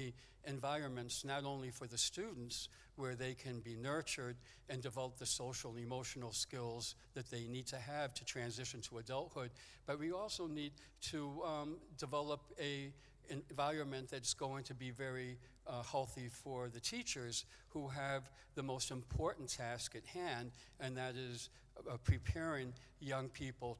healthy environments, not only for the students, where they can be nurtured and develop the social and emotional skills that they need to have to transition to adulthood, but we also need to develop an environment that's going to be very healthy for the teachers, who have the most important task at hand, and that is preparing young people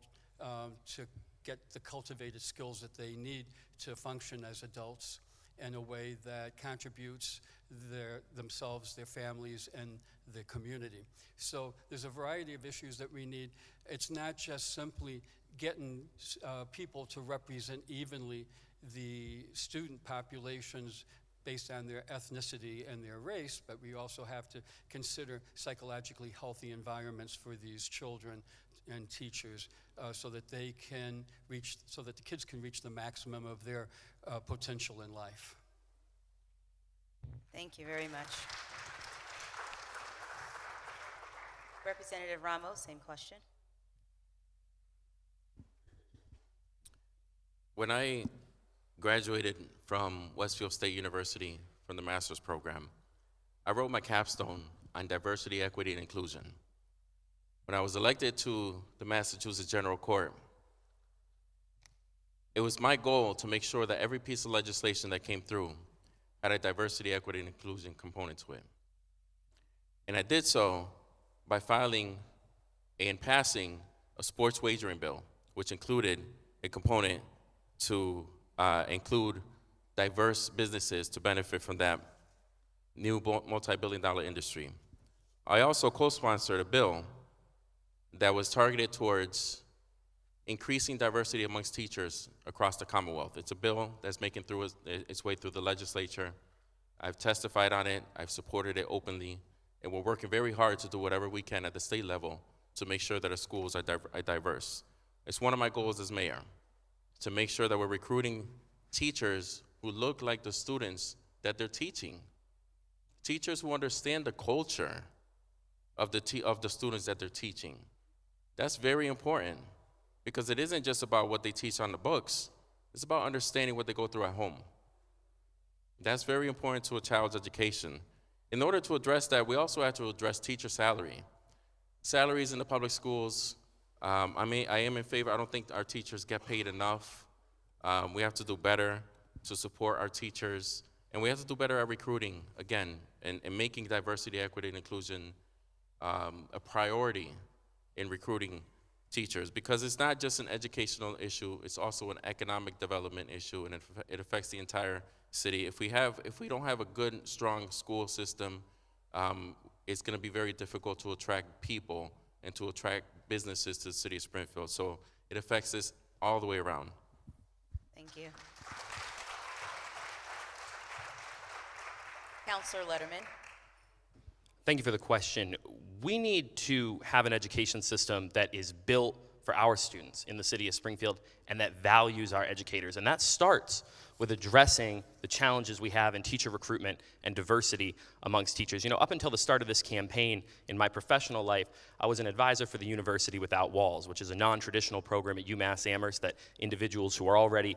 to get the cultivated skills that they need to function as adults in a way that contributes themselves, their families, and the community. So there's a variety of issues that we need. It's not just simply getting people to represent evenly the student populations based on their ethnicity and their race, but we also have to consider psychologically healthy environments for these children and teachers, so that the kids can reach the maximum of their potential in life. Thank you very much. Representative Ramos, same question. When I graduated from Westfield State University from the master's program, I wrote my capstone on diversity, equity, and inclusion. When I was elected to the Massachusetts General Court, it was my goal to make sure that every piece of legislation that came through had a diversity, equity, and inclusion component to it. And I did so by filing and passing a sports wagering bill, which included a component to include diverse businesses to benefit from that new multi-billion-dollar industry. I also co-sponsored a bill that was targeted towards increasing diversity amongst teachers across the Commonwealth. It's a bill that's making its way through the legislature. I've testified on it, I've supported it openly, and we're working very hard to do whatever we can at the state level to make sure that our schools are diverse. It's one of my goals as mayor, to make sure that we're recruiting teachers who look like the students that they're teaching. Teachers who understand the culture of the students that they're teaching. That's very important, because it isn't just about what they teach on the books, it's about understanding what they go through at home. That's very important to a child's education. In order to address that, we also have to address teacher salary. Salaries in the public schools, I am in favor. I don't think our teachers get paid enough. We have to do better to support our teachers, and we have to do better at recruiting, again, and making diversity, equity, and inclusion a priority in recruiting teachers, because it's not just an educational issue, it's also an economic development issue, and it affects the entire city. If we don't have a good, strong school system, it's going to be very difficult to attract people and to attract businesses to the city of Springfield. So it affects us all the way around. Thank you. Councilor Letterman. Thank you for the question. We need to have an education system that is built for our students in the city of Springfield and that values our educators. And that starts with addressing the challenges we have in teacher recruitment and diversity amongst teachers. You know, up until the start of this campaign in my professional life, I was an advisor for the University Without Walls, which is a non-traditional program at UMass Amherst that individuals who are already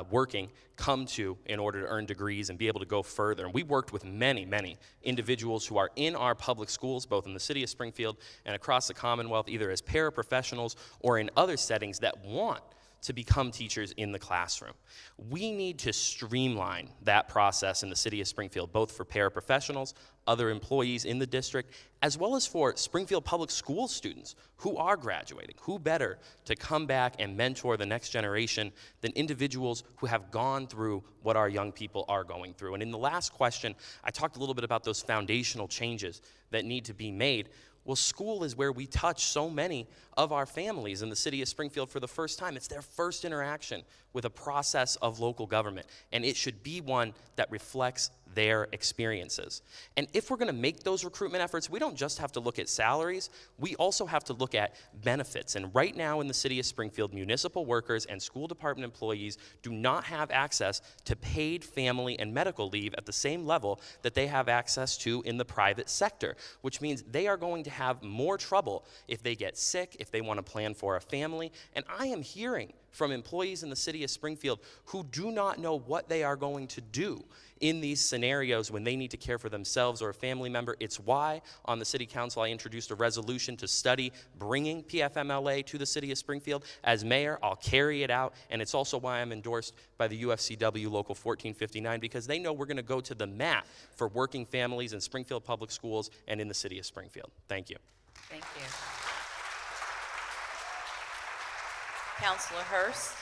working come to in order to earn degrees and be able to go further. And we worked with many, many individuals who are in our public schools, both in the city of Springfield and across the Commonwealth, either as paraprofessionals or in other settings that want to become teachers in the classroom. We need to streamline that process in the city of Springfield, both for paraprofessionals, other employees in the district, as well as for Springfield Public School students who are graduating. Who better to come back and mentor the next generation than individuals who have gone through what our young people are going through? And in the last question, I talked a little bit about those foundational changes that need to be made. Well, school is where we touch so many of our families in the city of Springfield for the first time. It's their first interaction with a process of local government, and it should be one that reflects their experiences. And if we're going to make those recruitment efforts, we don't just have to look at salaries, we also have to look at benefits. And right now in the city of Springfield, municipal workers and school department employees do not have access to paid family and medical leave at the same level that they have access to in the private sector, which means they are going to have more trouble if they get sick, if they want to plan for a family. And I am hearing from employees in the city of Springfield who do not know what they are going to do in these scenarios when they need to care for themselves or a family member. It's why on the city council I introduced a resolution to study bringing PFMLA to the city of Springfield. As mayor, I'll carry it out, and it's also why I'm endorsed by the UFCW Local 1459, because they know we're going to go to the mat for working families in Springfield Public Schools and in the city of Springfield. Thank you. Thank you. Councilor Hurst.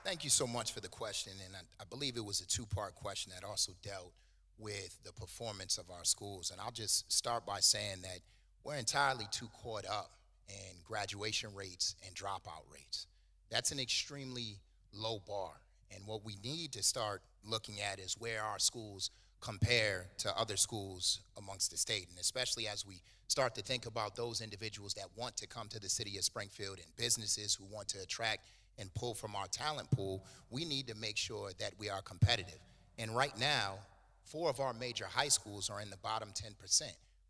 Thank you so much for the question, and I believe it was a two-part question that also dealt with the performance of our schools. And I'll just start by saying that we're entirely too caught up in graduation rates and dropout rates. That's an extremely low bar, and what we need to start looking at is where our schools compare to other schools amongst the state, and especially as we start to think about those individuals that want to come to the city of Springfield and businesses who want to attract and pull from our talent pool, we need to make sure that we are competitive. And right now, 4 of our major high schools are in the bottom 10%,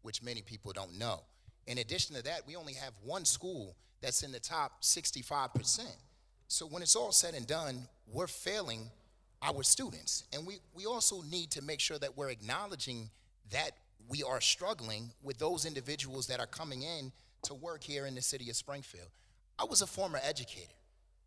which many people don't know. In addition to that, we only have 1 school that's in the top 65%. So when it's all said and done, we're failing our students. And we also need to make sure that we're acknowledging that we are struggling with those individuals that are coming in to work here in the city of Springfield. I was a former educator.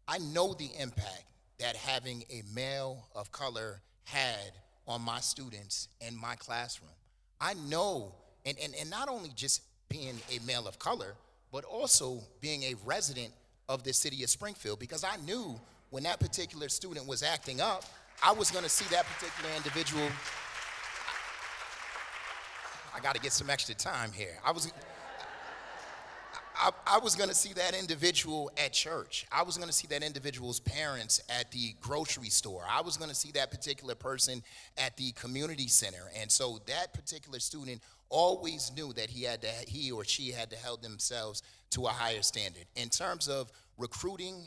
I know the impact that having a male of color had on my students in my classroom. I know, and not only just being a male of color, but also being a resident of the city of Springfield, because I knew when that particular student was acting up, I was going to see that particular individual. I got to get some extra time here. I was going to see that individual at church. I was going to see that individual's parents at the grocery store. I was going to see that particular person at the community center. And so that particular student always knew that he or she had to hold themselves to a higher standard. In terms of recruiting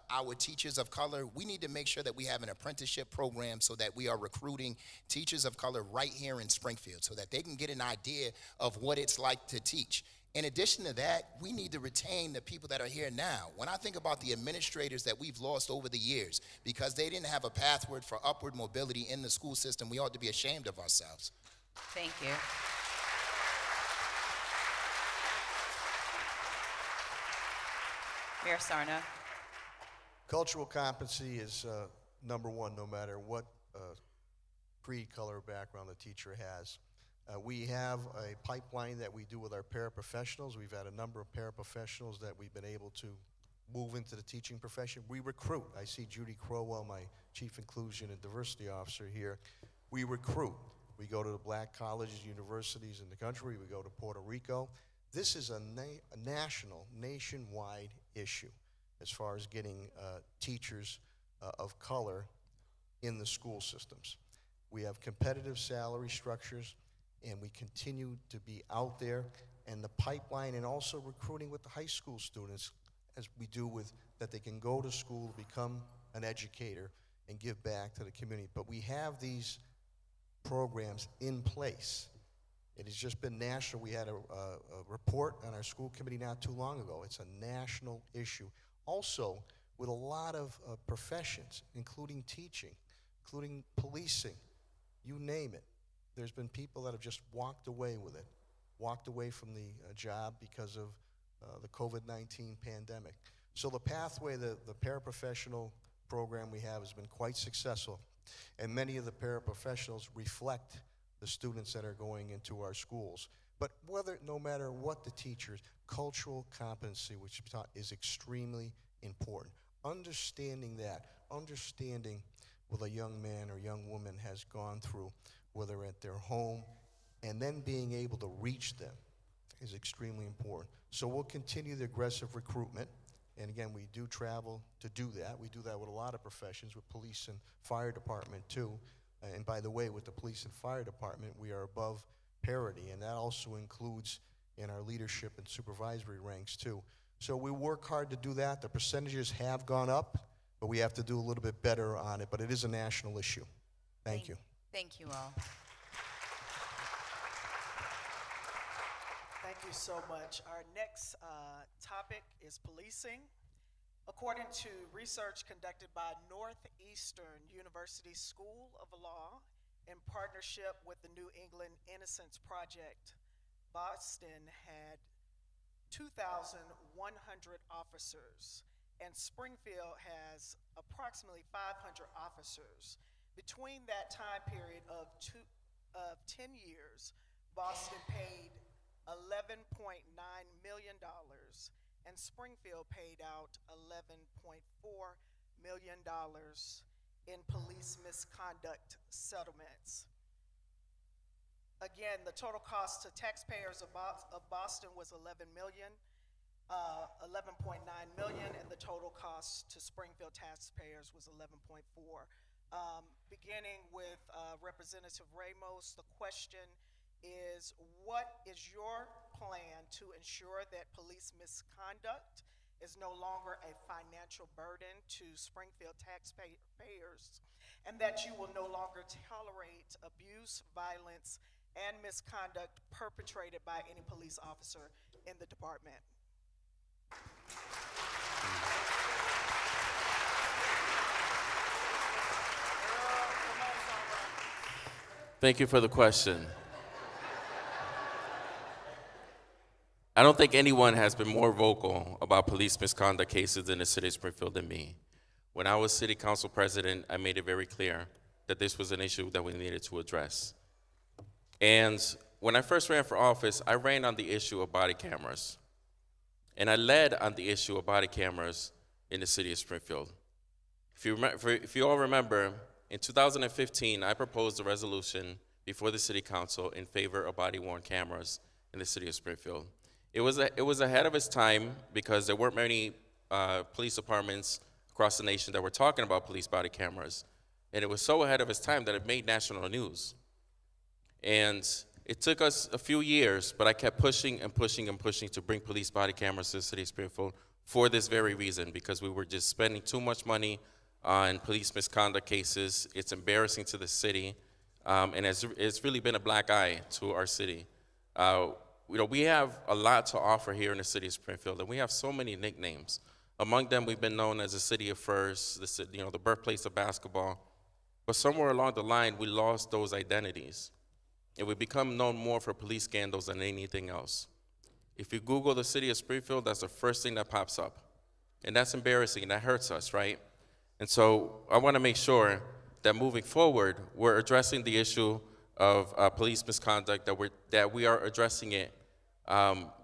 our teachers of color, we need to make sure that we have an apprenticeship program so that we are recruiting teachers of color right here in Springfield so that they can get an idea of what it's like to teach. In addition to that, we need to retain the people that are here now. When I think about the administrators that we've lost over the years because they didn't have a pathway for upward mobility in the school system, we ought to be ashamed of ourselves. Thank you. Mayor Sarno. Cultural competency is number one, no matter what creed, color, or background the teacher has. We have a pipeline that we do with our paraprofessionals. We've had a number of paraprofessionals that we've been able to move into the teaching profession. We recruit. I see Judy Crowell, my Chief Inclusion and Diversity Officer here. We recruit. We go to the black colleges, universities in the country. We go to Puerto Rico. This is a national, nationwide issue as far as getting teachers of color in the school systems. We have competitive salary structures, and we continue to be out there, and the pipeline, and also recruiting with the high school students, as we do with that they can go to school, become an educator, and give back to the community. But we have these programs in place. It has just been national. We had a report on our school committee not too long ago. It's a national issue. Also, with a lot of professions, including teaching, including policing, you name it. There's been people that have just walked away with it, walked away from the job because of the COVID-19 pandemic. So the pathway, the paraprofessional program we have has been quite successful, and many of the paraprofessionals reflect the students that are going into our schools. But no matter what the teachers, cultural competency, which is extremely important. Understanding what a young man or young woman has gone through, whether at their home, and then being able to reach them is extremely important. So we'll continue the aggressive recruitment, and again, we do travel to do that. We do that with a lot of professions, with police and fire department too. And by the way, with the police and fire department, we are above parity, and that also includes in our leadership and supervisory ranks too. So we work hard to do that. The percentages have gone up, but we have to do a little bit better on it, but it is a national issue. Thank you. Thank you all. Thank you so much. Our next topic is policing. According to research conducted by Northeastern University School of Law in partnership with the New England Innocence Project, Boston had 2,100 officers, and Springfield has approximately 500 officers. Between that time period of 10 years, Boston paid $11.9 million, and Springfield paid out $11.4 million in police misconduct settlements. Again, the total cost to taxpayers of Boston was $11.9 million, and the total cost to Springfield taxpayers was $11.4 million. Beginning with Representative Ramos, the question is, what is your plan to ensure that police misconduct is no longer a financial burden to Springfield taxpayers, and that you will no longer tolerate abuse, violence, and misconduct perpetrated by any police officer in the department? Thank you for the question. I don't think anyone has been more vocal about police misconduct cases in the city of Springfield than me. When I was city council president, I made it very clear that this was an issue that we needed to address. And when I first ran for office, I ran on the issue of body cameras. And I led on the issue of body cameras in the city of Springfield. If you all remember, in 2015, I proposed a resolution before the city council in favor of body-worn cameras in the city of Springfield. It was ahead of its time because there weren't many police departments across the nation that were talking about police body cameras. And it was so ahead of its time that it made national news. And it took us a few years, but I kept pushing and pushing and pushing to bring police body cameras to the city of Springfield for this very reason, because we were just spending too much money on police misconduct cases. It's embarrassing to the city, and it's really been a black eye to our city. We have a lot to offer here in the city of Springfield, and we have so many nicknames. Among them, we've been known as the city of firsts, the birthplace of basketball. But somewhere along the line, we lost those identities, and we become known more for police scandals than anything else. If you Google the city of Springfield, that's the first thing that pops up, and that's embarrassing, and that hurts us, right? And so I want to make sure that moving forward, we're addressing the issue of police misconduct, that we are addressing it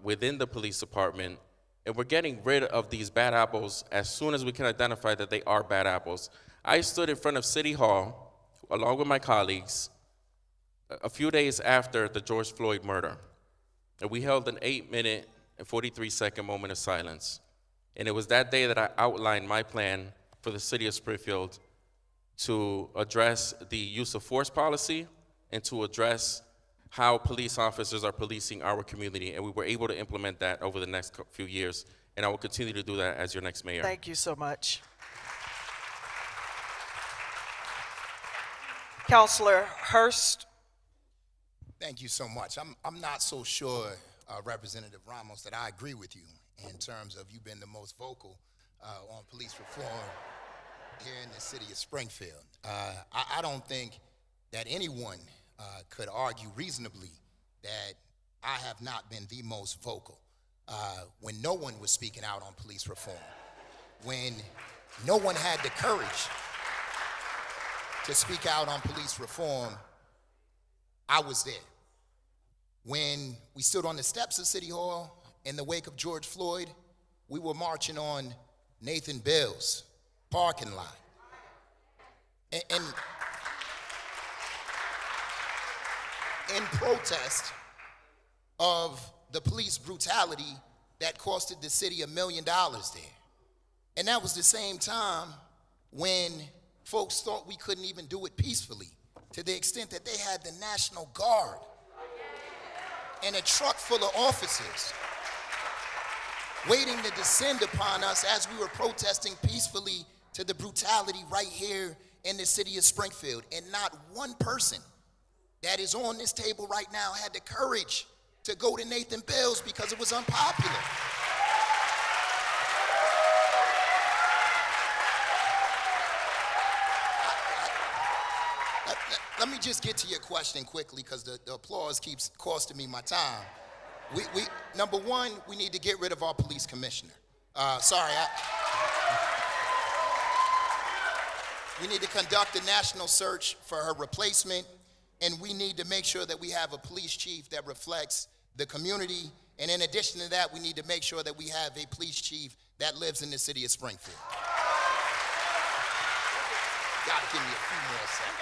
within the police department, and we're getting rid of these bad apples as soon as we can identify that they are bad apples. I stood in front of City Hall, along with my colleagues, a few days after the George Floyd murder, and we held an 8-minute and 43-second moment of silence. And it was that day that I outlined my plan for the city of Springfield to address the use of force policy and to address how police officers are policing our community. And we were able to implement that over the next few years. And I will continue to do that as your next mayor. Thank you so much. Councilor Hurst. Thank you so much. I'm not so sure, Representative Ramos, that I agree with you in terms of you being the most vocal on police reform here in the city of Springfield. I don't think that anyone could argue reasonably that I have not been the most vocal when no one was speaking out on police reform, when no one had the courage to speak out on police reform. I was there. When we stood on the steps of City Hall in the wake of George Floyd, we were marching on Nathan Bell's parking lot. And in protest of the police brutality that costed the city $1 million there. And that was the same time when folks thought we couldn't even do it peacefully, to the extent that they had the National Guard and a truck full of officers waiting to descend upon us as we were protesting peacefully to the brutality right here in the city of Springfield. And not one person that is on this table right now had the courage to go to Nathan Bell's because it was unpopular. let me just get to your question quickly because the applause keeps costing me my time. Number one, we need to get rid of our police commissioner. We need to conduct a national search for her replacement, and we need to make sure that we have a police chief that reflects the community. And in addition to that, we need to make sure that we have a police chief that lives in the city of Springfield. Gotta give me a few more seconds.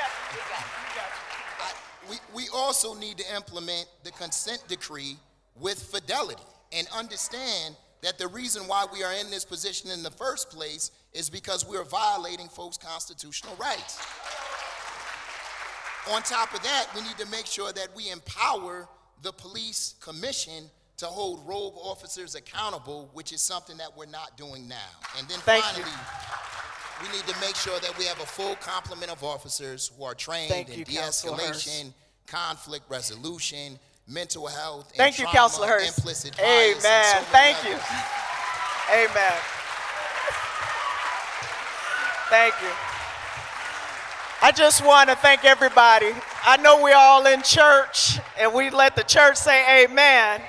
We also need to implement the consent decree with fidelity and understand that the reason why we are in this position in the first place is because we're violating folks' constitutional rights. On top of that, we need to make sure that we empower the police commission to hold rogue officers accountable, which is something that we're not doing now. And then finally, we need to make sure that we have a full complement of officers who are trained in de-escalation, conflict resolution, mental health, and trauma, implicit bias, and so many others. Amen. Thank you. I just want to thank everybody. I know we're all in church, and we let the church say amen.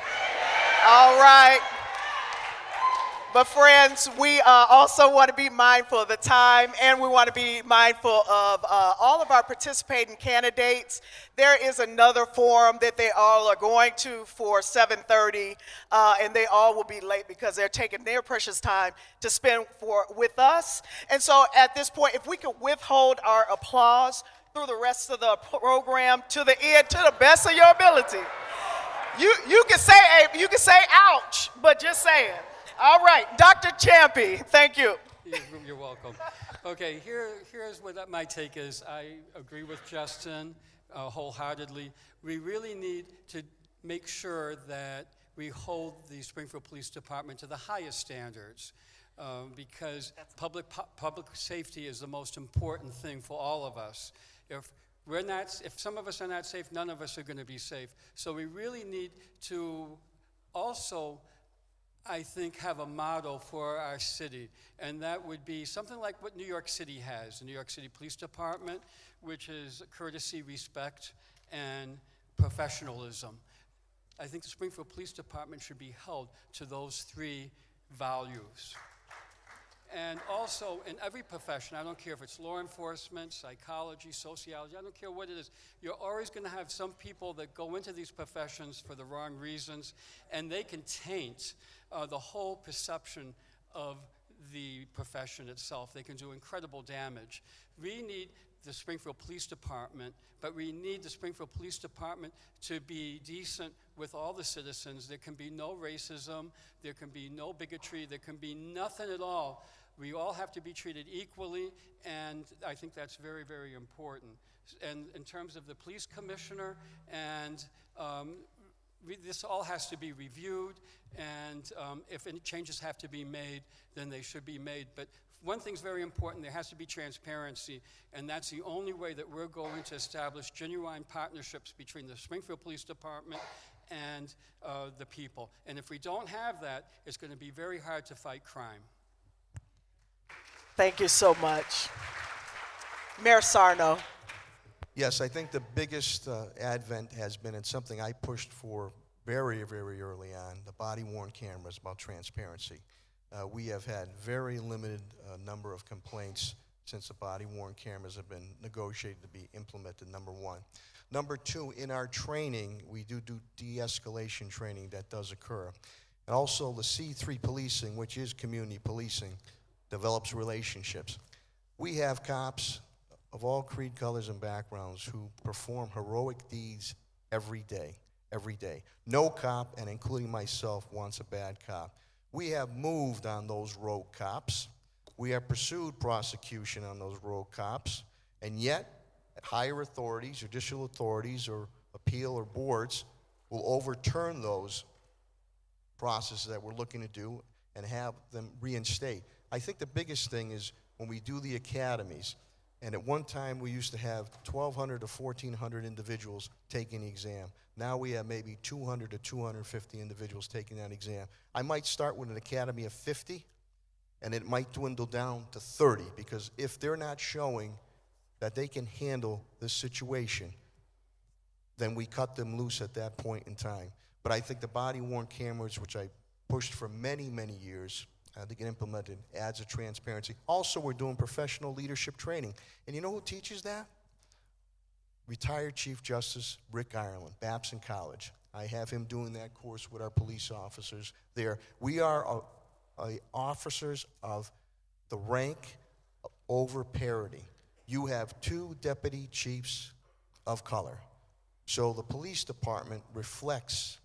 All right. But friends, we also want to be mindful of the time, and we want to be mindful of all of our participating candidates. There is another forum that they all are going to for 7:30, and they all will be late because they're taking their precious time to spend with us. And so at this point, if we could withhold our applause through the rest of the program to the end, to the best of your ability. You can say ouch, but just saying. All right, Dr. Champy, thank you. You're welcome. Okay, here's what my take is. I agree with Justin wholeheartedly. We really need to make sure that we hold the Springfield Police Department to the highest standards because public safety is the most important thing for all of us. If some of us are not safe, none of us are going to be safe. So we really need to also, I think, have a motto for our city, and that would be something like what New York City has, the New York City Police Department, which is courtesy, respect, and professionalism. I think the Springfield Police Department should be held to those three values. And also, in every profession, I don't care if it's law enforcement, psychology, sociology, I don't care what it is, you're always going to have some people that go into these professions for the wrong reasons, and they can taint the whole perception of the profession itself. They can do incredible damage. We need the Springfield Police Department, but we need the Springfield Police Department to be decent with all the citizens. There can be no racism, there can be no bigotry, there can be nothing at all. We all have to be treated equally, and I think that's very, very important. And in terms of the police commissioner, and this all has to be reviewed, and if any changes have to be made, then they should be made. But one thing's very important, there has to be transparency, and that's the only way that we're going to establish genuine partnerships between the Springfield Police Department and the people. And if we don't have that, it's going to be very hard to fight crime. Thank you so much. Mayor Sarno. Yes, I think the biggest advent has been, and something I pushed for very, very early on, the body-worn cameras, about transparency. We have had very limited number of complaints since the body-worn cameras have been negotiated to be implemented, number one. Number two, in our training, we do de-escalation training that does occur. And also the C3 policing, which is community policing, develops relationships. We have cops of all creed, colors, and backgrounds who perform heroic deeds every day, every day. No cop, and including myself, wants a bad cop. We have moved on those rogue cops. We have pursued prosecution on those rogue cops, and yet higher authorities, judicial authorities, or appeal or boards will overturn those processes that we're looking to do and have them reinstate. I think the biggest thing is when we do the academies, and at one time we used to have 1,200 to 1,400 individuals taking the exam. Now we have maybe 200 to 250 individuals taking that exam. I might start with an academy of 50, and it might dwindle down to 30, because if they're not showing that they can handle this situation, then we cut them loose at that point in time. But I think the body-worn cameras, which I pushed for many, many years to get implemented, adds a transparency. Also, we're doing professional leadership training. And you know who teaches that? Retired Chief Justice Rick Ireland, Babson College. I have him doing that course with our police officers there. We are officers of the rank over parity. You have 2 deputy chiefs of color. So the police department reflects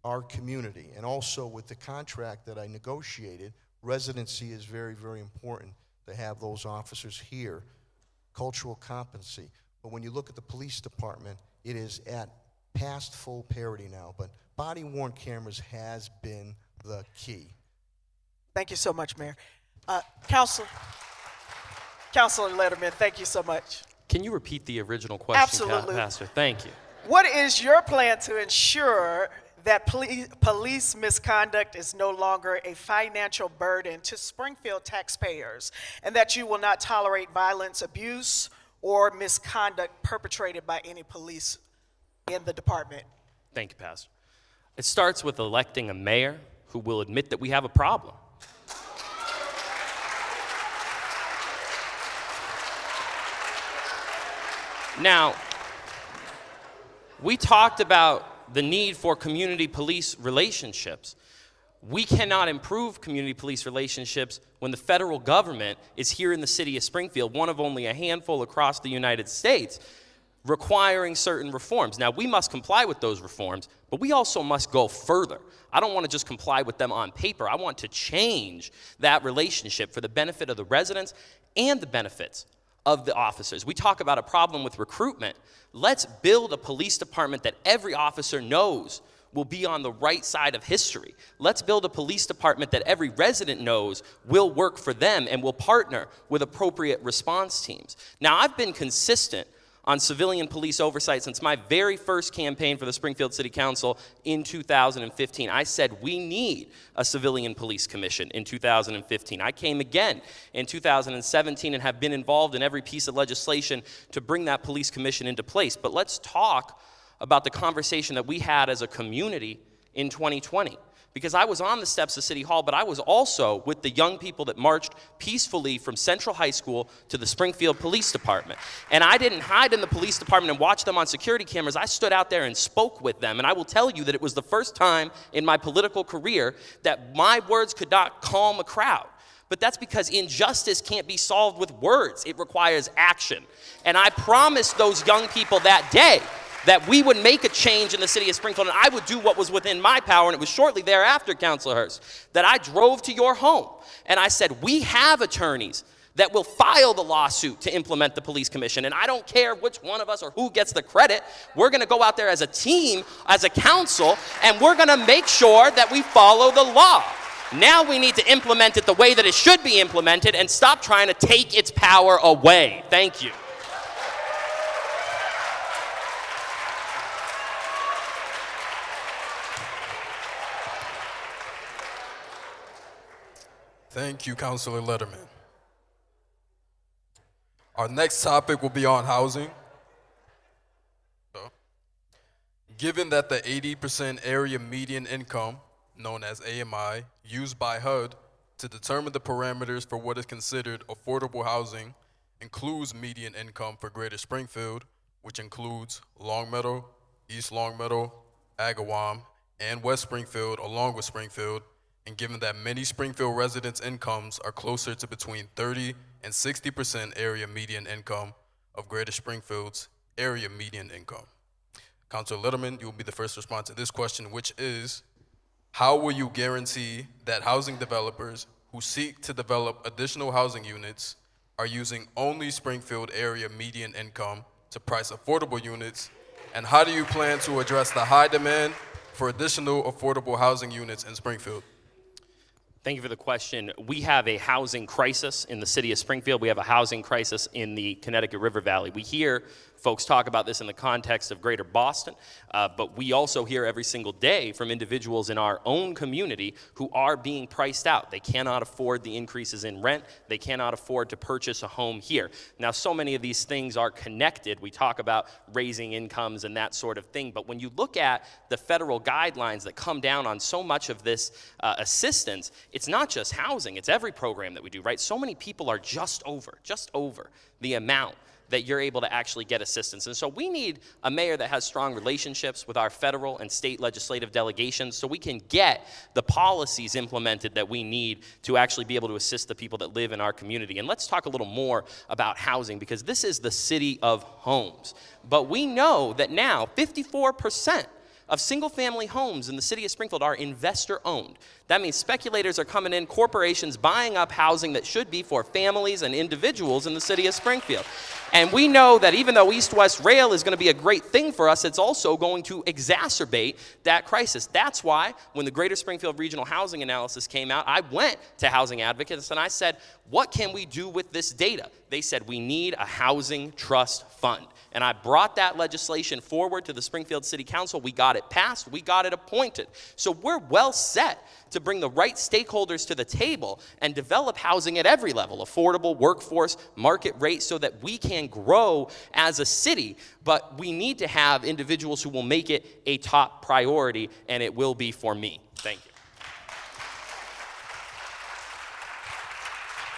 our community. And also with the contract that I negotiated, residency is very, very important to have those officers here. Cultural competency. But when you look at the police department, it is at past full parity now. But body-worn cameras has been the key. Thank you so much, Mayor. Councilor Letterman, thank you so much. Can you repeat the original question, Absolutely. Pastor? Thank you. What is your plan to ensure that police misconduct is no longer a financial burden to Springfield taxpayers, and that you will not tolerate violence, abuse, or misconduct perpetrated by any police in the department? Thank you, Pastor. It starts with electing a mayor who will admit that we have a problem. Now, we talked about the need for community police relationships. We cannot improve community police relationships when the federal government is here in the city of Springfield, one of only a handful across the United States, requiring certain reforms. Now, we must comply with those reforms, but we also must go further. I don't want to just comply with them on paper. I want to change that relationship for the benefit of the residents and the benefits of the officers. We talk about a problem with recruitment. Let's build a police department that every officer knows will be on the right side of history. Let's build a police department that every resident knows will work for them and will partner with appropriate response teams. Now, I've been consistent on civilian police oversight since my very first campaign for the Springfield City Council in 2015. I said we need a civilian police commission in 2015. I came again in 2017 and have been involved in every piece of legislation to bring that police commission into place. But let's talk about the conversation that we had as a community in 2020. Because I was on the steps of City Hall, but I was also with the young people that marched peacefully from Central High School to the Springfield Police Department. And I didn't hide in the police department and watch them on security cameras. I stood out there and spoke with them. And I will tell you that it was the first time in my political career that my words could not calm a crowd. But that's because injustice can't be solved with words. It requires action. And I promised those young people that day that we would make a change in the city of Springfield, and I would do what was within my power, and it was shortly thereafter, Councilor Hurst, that I drove to your home, and I said, we have attorneys that will file the lawsuit to implement the police commission, and I don't care which one of us or who gets the credit. We're gonna go out there as a team, as a council, and we're gonna make sure that we follow the law. Now we need to implement it the way that it should be implemented and stop trying to take its power away. Thank you. Thank you, Councilor Letterman. Our next topic will be on housing. Given that the 80% area median income, known as AMI, used by HUD to determine the parameters for what is considered affordable housing includes median income for Greater Springfield, which includes Longmeadow, East Longmeadow, Agawam, and West Springfield, along with Springfield, and given that many Springfield residents' incomes are closer to between 30 and 60% area median income of Greater Springfield's area median income. Councilor Letterman, you will be the first to respond to this question, which is, how will you guarantee that housing developers who seek to develop additional housing units are using only Springfield area median income to price affordable units, and how do you plan to address the high demand for additional affordable housing units in Springfield? Thank you for the question. We have a housing crisis in the city of Springfield. We have a housing crisis in the Connecticut River Valley. We hear folks talk about this in the context of greater Boston, but we also hear every single day from individuals in our own community who are being priced out. They cannot afford the increases in rent. They cannot afford to purchase a home here. Now, so many of these things are connected. We talk about raising incomes and that sort of thing, but when you look at the federal guidelines that come down on so much of this assistance, it's not just housing, it's every program that we do, right? So many people are just over the amount that you're able to actually get assistance. And so we need a mayor that has strong relationships with our federal and state legislative delegations so we can get the policies implemented that we need to actually be able to assist the people that live in our community. And let's talk a little more about housing, because this is the city of homes. But we know that now 54% of single-family homes in the city of Springfield are investor-owned. That means speculators are coming in, corporations buying up housing that should be for families and individuals in the city of Springfield. And we know that even though East-West Rail is going to be a great thing for us, it's also going to exacerbate that crisis. That's why when the Greater Springfield Regional Housing Analysis came out, I went to housing advocates and I said, what can we do with this data? They said, we need a housing trust fund. And I brought that legislation forward to the Springfield City Council. We got it passed. We got it appointed. So we're well set to bring the right stakeholders to the table and develop housing at every level, affordable, workforce, market rate, so that we can grow as a city. But we need to have individuals who will make it a top priority, and it will be for me. Thank you.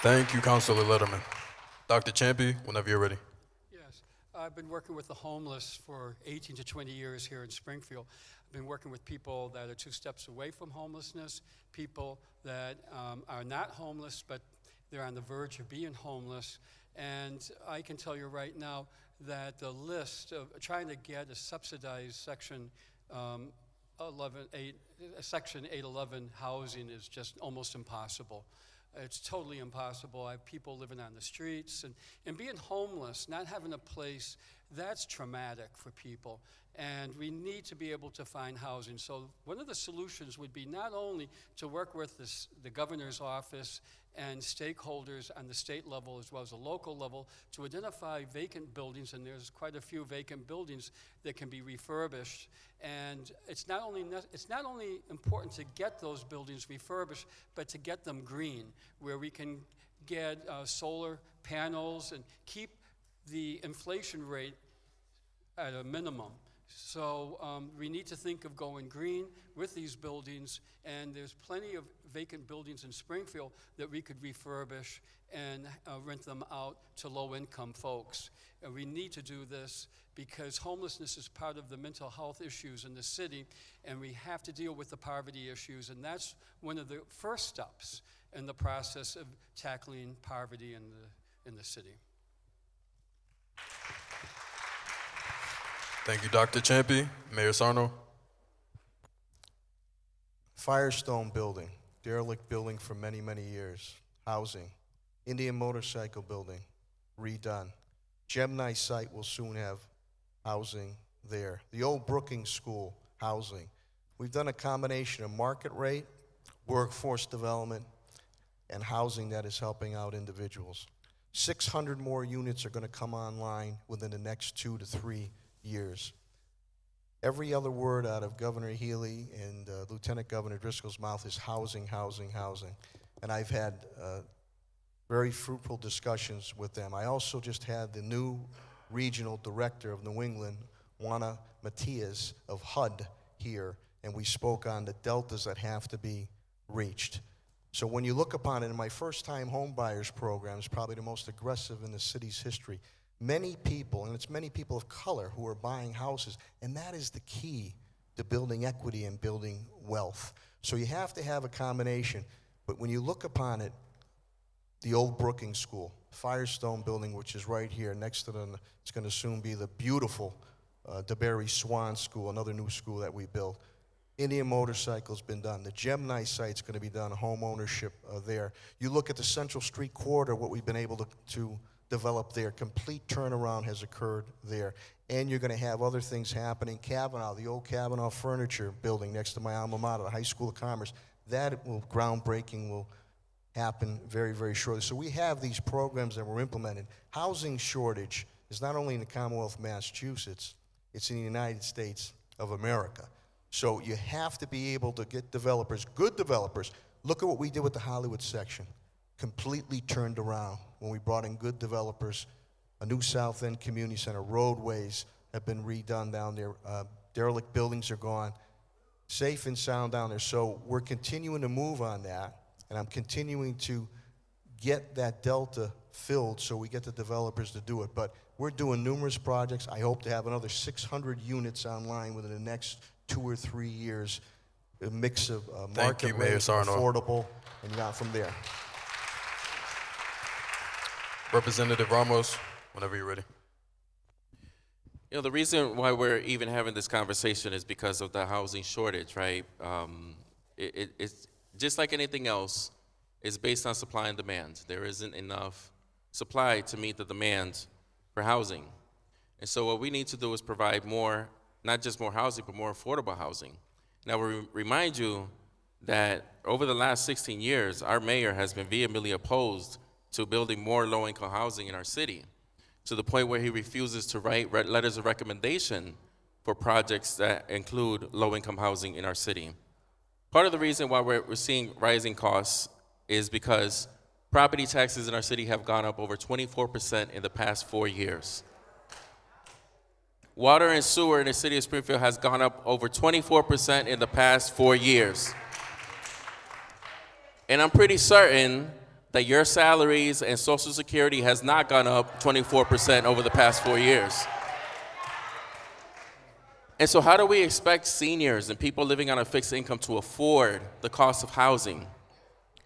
Thank you, Councilor Letterman. Dr. Champy, whenever you're ready. Yes, I've been working with the homeless for 18 to 20 years here in Springfield. I've been working with people that are 2 steps away from homelessness, people that are not homeless, but they're on the verge of being homeless. And I can tell you right now that the list of trying to get a subsidized Section 811 housing is just almost impossible. It's totally impossible. I have people living on the streets, and being homeless, not having a place, that's traumatic for people. And we need to be able to find housing. So one of the solutions would be not only to work with the governor's office and stakeholders on the state level as well as the local level to identify vacant buildings, and there's quite a few vacant buildings that can be refurbished. And it's not only important to get those buildings refurbished, but to get them green, where we can get solar panels and keep the inflation rate at a minimum. So we need to think of going green with these buildings, and there's plenty of vacant buildings in Springfield that we could refurbish and rent them out to low-income folks. And we need to do this because homelessness is part of the mental health issues in the city, and we have to deal with the poverty issues, and that's one of the first steps in the process of tackling poverty in the city. Thank you, Dr. Champy. Mayor Sarno. Firestone building, derelict building for many, many years. Housing. Indian Motorcycle building, redone. Gemini site will soon have housing there. The old Brookings School, housing. We've done a combination of market rate, workforce development, and housing that is helping out individuals. 600 more units are going to come online within the next 2 to 3 years. Every other word out of Governor Healy and Lieutenant Governor Driscoll's mouth is housing, housing, housing. And I've had very fruitful discussions with them. I also just had the new regional director of New England, Juana Matias of HUD here, and we spoke on the deltas that have to be reached. So when you look upon it, in my first-time home buyers program is probably the most aggressive in the city's history. Many people, and it's many people of color who are buying houses, and that is the key to building equity and building wealth. So you have to have a combination, but when you look upon it, the old Brookings School, Firestone building, which is right here next to them, it's going to soon be the beautiful DeBerry Swan School, another new school that we built. Indian Motorcycle's been done. The Gemini site's going to be done, home ownership there. You look at the Central Street corridor, what we've been able to develop there. Complete turnaround has occurred there. And you're going to have other things happening. Kavanaugh, the old Kavanaugh Furniture building next to my alma mater, the High School of Commerce, that will, groundbreaking will happen very, very shortly. So we have these programs that were implemented. Housing shortage is not only in the Commonwealth of Massachusetts, it's in the United States of America. So you have to be able to get developers, good developers. Look at what we did with the Hollywood section. Completely turned around when we brought in good developers. A new South End Community Center, roadways have been redone down there. Derelict buildings are gone. Safe and sound down there. So we're continuing to move on that, and I'm continuing to get that delta filled so we get the developers to do it. But we're doing numerous projects. I hope to have another 600 units online within the next 2 or 3 years. A mix of market Mayor rate, Sarno. affordable, and you got from there. Representative Ramos, whenever you're ready. You know, the reason why we're even having this conversation is because of the housing shortage, right? It's just like anything else, it's based on supply and demand. There isn't enough supply to meet the demand for housing. And so what we need to do is provide more, not just more housing, but more affordable housing. Now, we remind you that over the last 16 years, our mayor has been vehemently opposed to building more low-income housing in our city, to the point where he refuses to write letters of recommendation for projects that include low-income housing in our city. Part of the reason why we're seeing rising costs is because property taxes in our city have gone up over 24% in the past 4 years. Water and sewer in the city of Springfield has gone up over 24% in the past 4 years. And I'm pretty certain that your salaries and Social Security has not gone up 24% over the past 4 years. And so how do we expect seniors and people living on a fixed income to afford the cost of housing?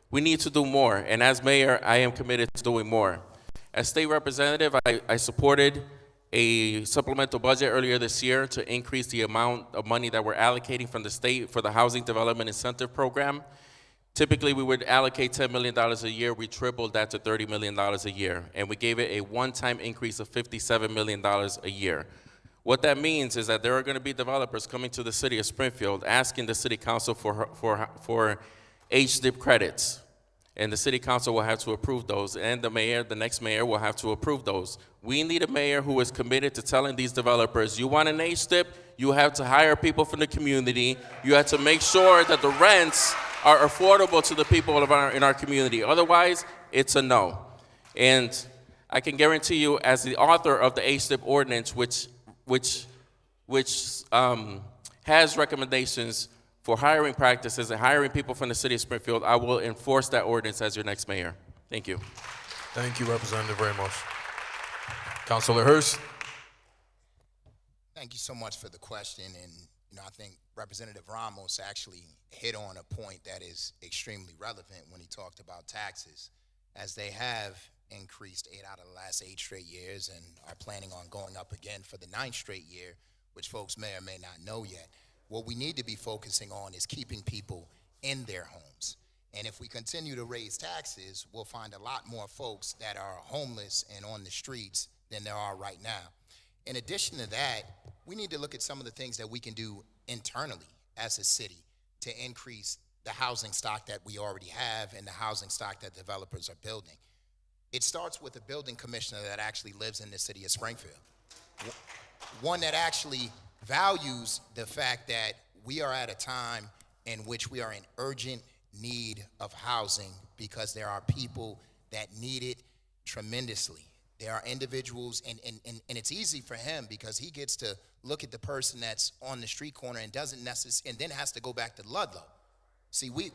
We need to do more, and as mayor, I am committed to doing more. As state representative, I supported a supplemental budget earlier this year to increase the amount of money that we're allocating from the state for the Housing Development Incentive Program. Typically, we would allocate $10 million a year. We tripled that to $30 million a year, and we gave it a one-time increase of $57 million a year. What that means is that there are going to be developers coming to the city of Springfield asking the city council for HDIP credits, and the city council will have to approve those, and the next mayor will have to approve those. We need a mayor who is committed to telling these developers, you want an HDIP, you have to hire people from the community, you have to make sure that the rents are affordable to the people in our community. Otherwise, it's a no. And I can guarantee you, as the author of the HDIP ordinance, which has recommendations for hiring practices and hiring people from the city of Springfield, I will enforce that ordinance as your next mayor. Thank you. Thank you, Representative Ramos. Councilor Hurst. Thank you so much for the question, and I think Representative Ramos actually hit on a point that is extremely relevant when he talked about taxes, as they have increased 8 out of the last 8 straight years and are planning on going up again for the 9th straight year, which folks may or may not know yet. What we need to be focusing on is keeping people in their homes. And if we continue to raise taxes, we'll find a lot more folks that are homeless and on the streets than there are right now. In addition to that, we need to look at some of the things that we can do internally as a city to increase the housing stock that we already have and the housing stock that developers are building. It starts with a building commissioner that actually lives in the city of Springfield. One that actually values the fact that we are at a time in which we are in urgent need of housing because there are people that need it tremendously. There are individuals, and it's easy for him because he gets to look at the person that's on the street corner and doesn't necessarily, and then has to go back to Ludlow. See, we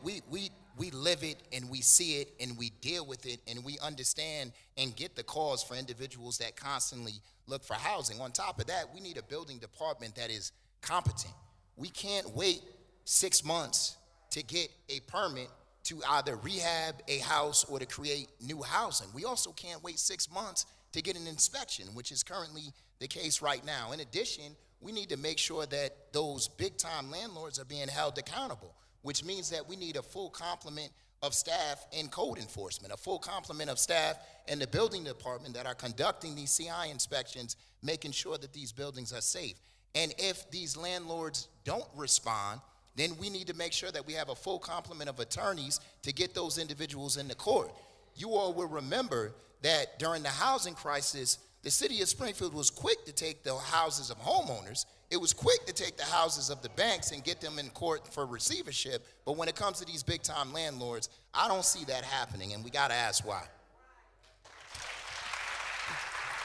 live it and we see it and we deal with it and we understand and get the cause for individuals that constantly look for housing. On top of that, we need a building department that is competent. We can't wait 6 months to get a permit to either rehab a house or to create new housing. We also can't wait 6 months to get an inspection, which is currently the case right now. In addition, we need to make sure that those big-time landlords are being held accountable, which means that we need a full complement of staff in code enforcement, a full complement of staff in the building department that are conducting these CI inspections, making sure that these buildings are safe. And if these landlords don't respond, then we need to make sure that we have a full complement of attorneys to get those individuals into court. You all will remember that during the housing crisis, The city of Springfield was quick to take the houses of homeowners. It was quick to take the houses of the banks and get them in court for receivership. But when it comes to these big-time landlords, I don't see that happening, and we got to ask why.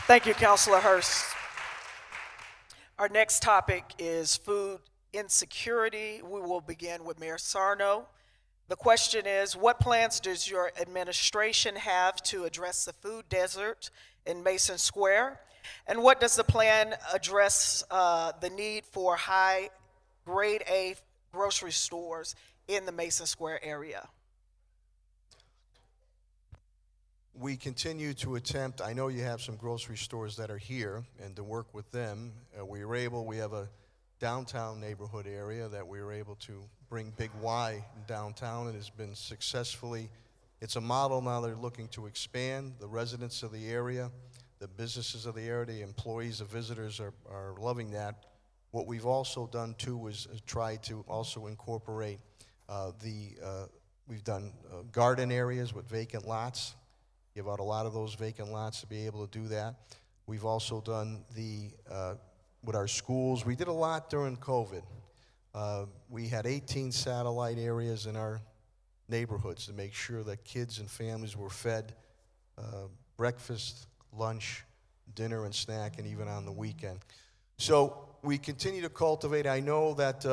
Thank you, Councilor Hurst. Our next topic is food insecurity. We will begin with Mayor Sarno. The question is, what plans does your administration have to address the food desert in Mason Square? And what does the plan address the need for high grade A grocery stores in the Mason Square area? We continue to attempt, I know you have some grocery stores that are here, and to work with them, we have a downtown neighborhood area that we were able to bring Big Y downtown. It has been successfully, it's a model now they're looking to expand. The residents of the area, the businesses of the area, the employees, the visitors are loving that. What we've also done too is try to also incorporate we've done garden areas with vacant lots. Give out a lot of those vacant lots to be able to do that. We've also done with our schools, we did a lot during COVID. We had 18 satellite areas in our neighborhoods to make sure that kids and families were fed breakfast, lunch, dinner, and snack, and even on the weekend. So we continue to cultivate. I know that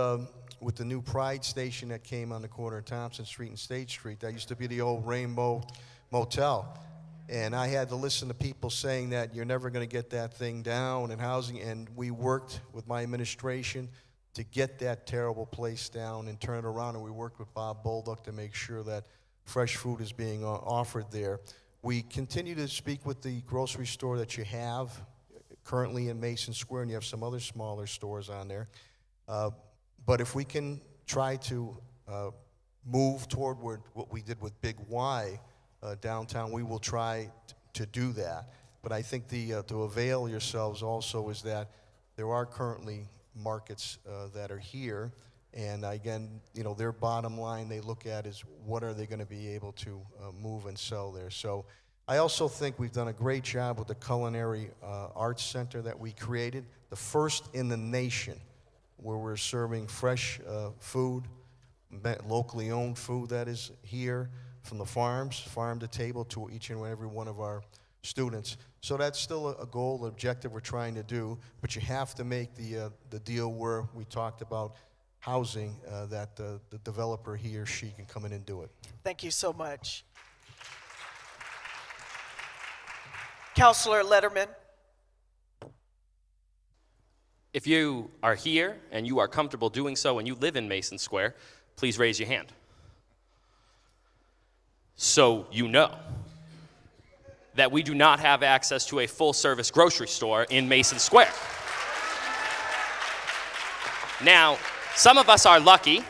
with the new Pride Station that came on the corner of Thompson Street and State Street, that used to be the old Rainbow Motel. And I had to listen to people saying that you're never going to get that thing down and housing. And we worked with my administration to get that terrible place down and turn it around. And we worked with Bob Bolduc to make sure that fresh food is being offered there. We continue to speak with the grocery store that you have currently in Mason Square, and you have some other smaller stores on there. But if we can try to move toward what we did with Big Y, downtown, we will try to do that. But I think to avail yourselves also is that there are currently markets that are here, and again, their bottom line they look at is what are they going to be able to move and sell there. So I also think we've done a great job with the Culinary Arts Center that we created, the first in the nation, where we're serving fresh food, locally owned food that is here, from the farms, farm to table, to each and every one of our students. So that's still a goal, an objective we're trying to do, but you have to make the deal where we talked about housing, that the developer, he or she, can come in and do it. Thank you so much. Councilor Letterman. If you are here and you are comfortable doing so and you live in Mason Square, please raise your hand. So you know that we do not have access to a full-service grocery store in Mason Square. Now, some of us are lucky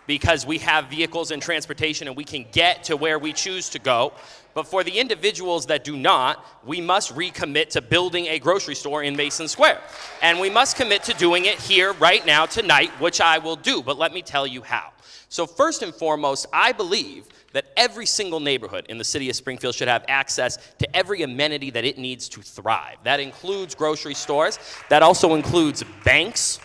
because we have vehicles and transportation and we can get to where we choose to go. But for the individuals that do not, we must recommit to building a grocery store in Mason Square. And we must commit to doing it here right now tonight, which I will do. But let me tell you how. So first and foremost, I believe that every single neighborhood in the city of Springfield should have access to every amenity that it needs to thrive. That includes grocery stores. That also includes banks.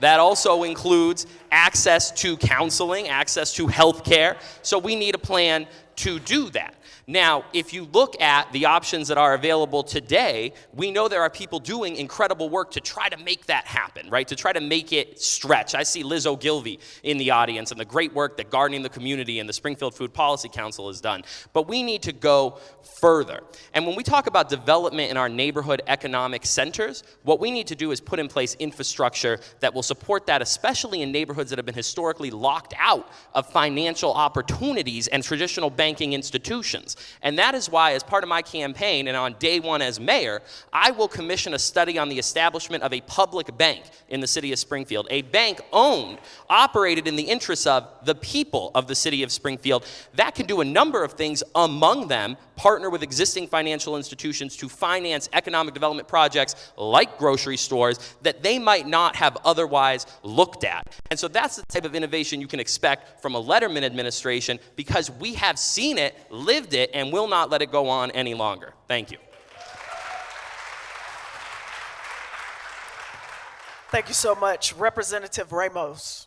That also includes access to counseling, access to health care. So we need a plan to do that. Now, if you look at the options that are available today, we know there are people doing incredible work to try to make that happen, right? To try to make it stretch. I see Liz Ogilvie in the audience and the great work that Gardening the Community and the Springfield Food Policy Council has done. But we need to go further. And when we talk about development in our neighborhood economic centers, what we need to do is put in place infrastructure that will support that, especially in neighborhoods that have been historically locked out of financial opportunities and traditional banking institutions. And that is why, as part of my campaign and on day one as mayor, I will commission a study on the establishment of a public bank in the city of Springfield, a bank owned, operated in the interests of the people of the city of Springfield that can do a number of things, among them partner with existing financial institutions to finance economic development projects like grocery stores that they might not have otherwise looked at. And so that's the type of innovation you can expect from a Letterman administration, because we have seen it, lived it, and will not let it go on any longer. Thank you. Thank you so much. Representative Ramos.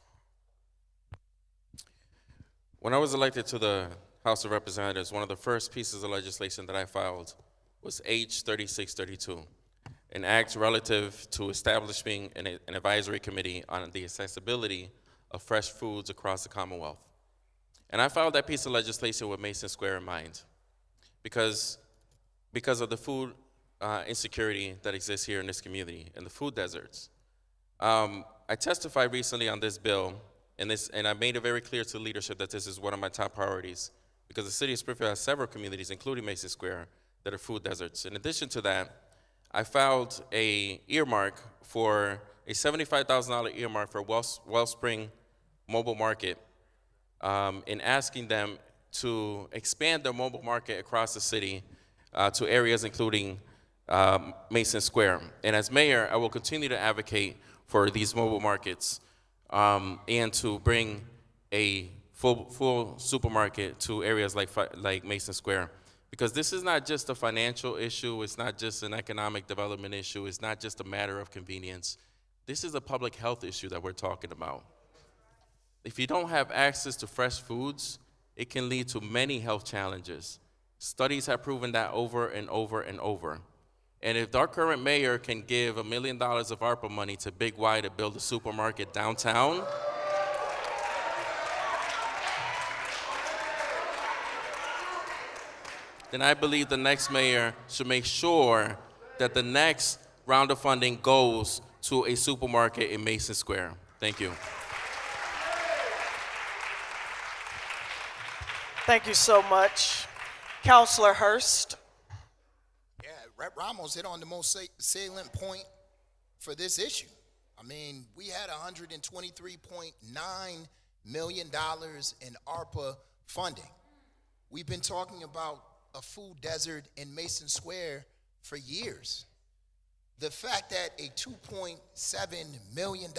When I was elected to the House of Representatives, one of the first pieces of legislation that I filed was H 3632, an act relative to establishing an advisory committee on the accessibility of fresh foods across the Commonwealth. And I filed that piece of legislation with Mason Square in mind because of the food insecurity that exists here in this community and the food deserts. I testified recently on this bill, and I made it very clear to leadership that this is one of my top priorities because the city of Springfield has several communities, including Mason Square, that are food deserts. In addition to that, I filed a earmark for a $75,000 earmark for Wellspring Mobile Market in asking them to expand their mobile market across the city to areas including Mason Square. And as mayor, I will continue to advocate for these mobile markets and to bring a full supermarket to areas like Mason Square. Because this is not just a financial issue, it's not just an economic development issue, it's not just a matter of convenience. This is a public health issue that we're talking about. If you don't have access to fresh foods, it can lead to many health challenges. Studies have proven that over and over and over. And if our current mayor can give $1 million of ARPA money to Big Y to build a supermarket downtown, then I believe the next mayor should make sure that the next round of funding goes to a supermarket in Mason Square. Thank you. Thank you so much. Councilor Hurst. Yeah, Rep. Ramos hit on the most salient point for this issue. I mean, we had $123.9 million in ARPA funding. We've been talking about a food desert in Mason Square for years. The fact that a $2.7 million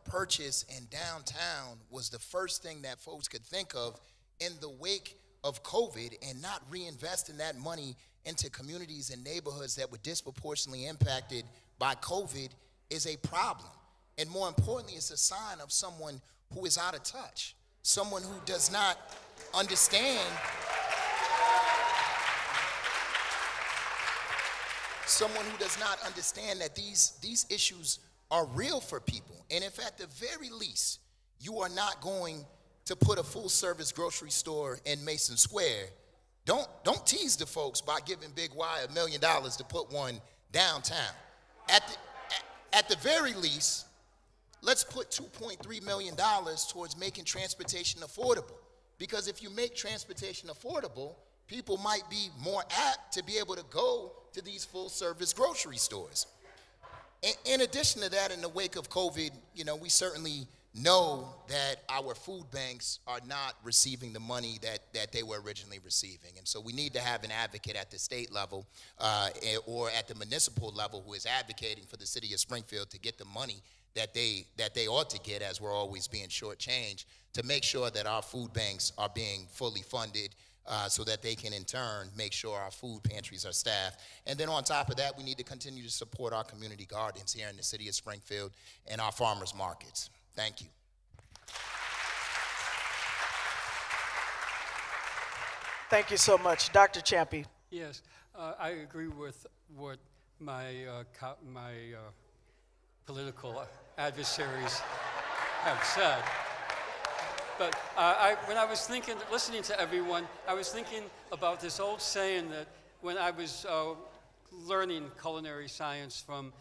purchase in downtown was the first thing that folks could think of in the wake of COVID and not reinvesting that money into communities and neighborhoods that were disproportionately impacted by COVID is a problem. And more importantly, it's a sign of someone who is out of touch, someone who does not understand that these issues are real for people. And if at the very least, you are not going to put a full-service grocery store in Mason Square, don't tease the folks by giving Big Y $1 million to put one downtown. At the very least, let's put $2.3 million towards making transportation affordable. Because if you make transportation affordable, people might be more apt to be able to go to these full-service grocery stores. In addition to that, in the wake of COVID, we certainly know that our food banks are not receiving the money that they were originally receiving. And so we need to have an advocate at the state level or at the municipal level who is advocating for the city of Springfield to get the money that they ought to get, as we're always being shortchanged, to make sure that our food banks are being fully funded so that they can in turn make sure our food pantries are staffed. And then on top of that, we need to continue to support our community gardens here in the city of Springfield and our farmers markets. Thank you. Thank you so much. Dr. Champy. Yes, I agree with what my political adversaries have said. But when I was listening to everyone, I was thinking about this old saying that when I was learning culinary science from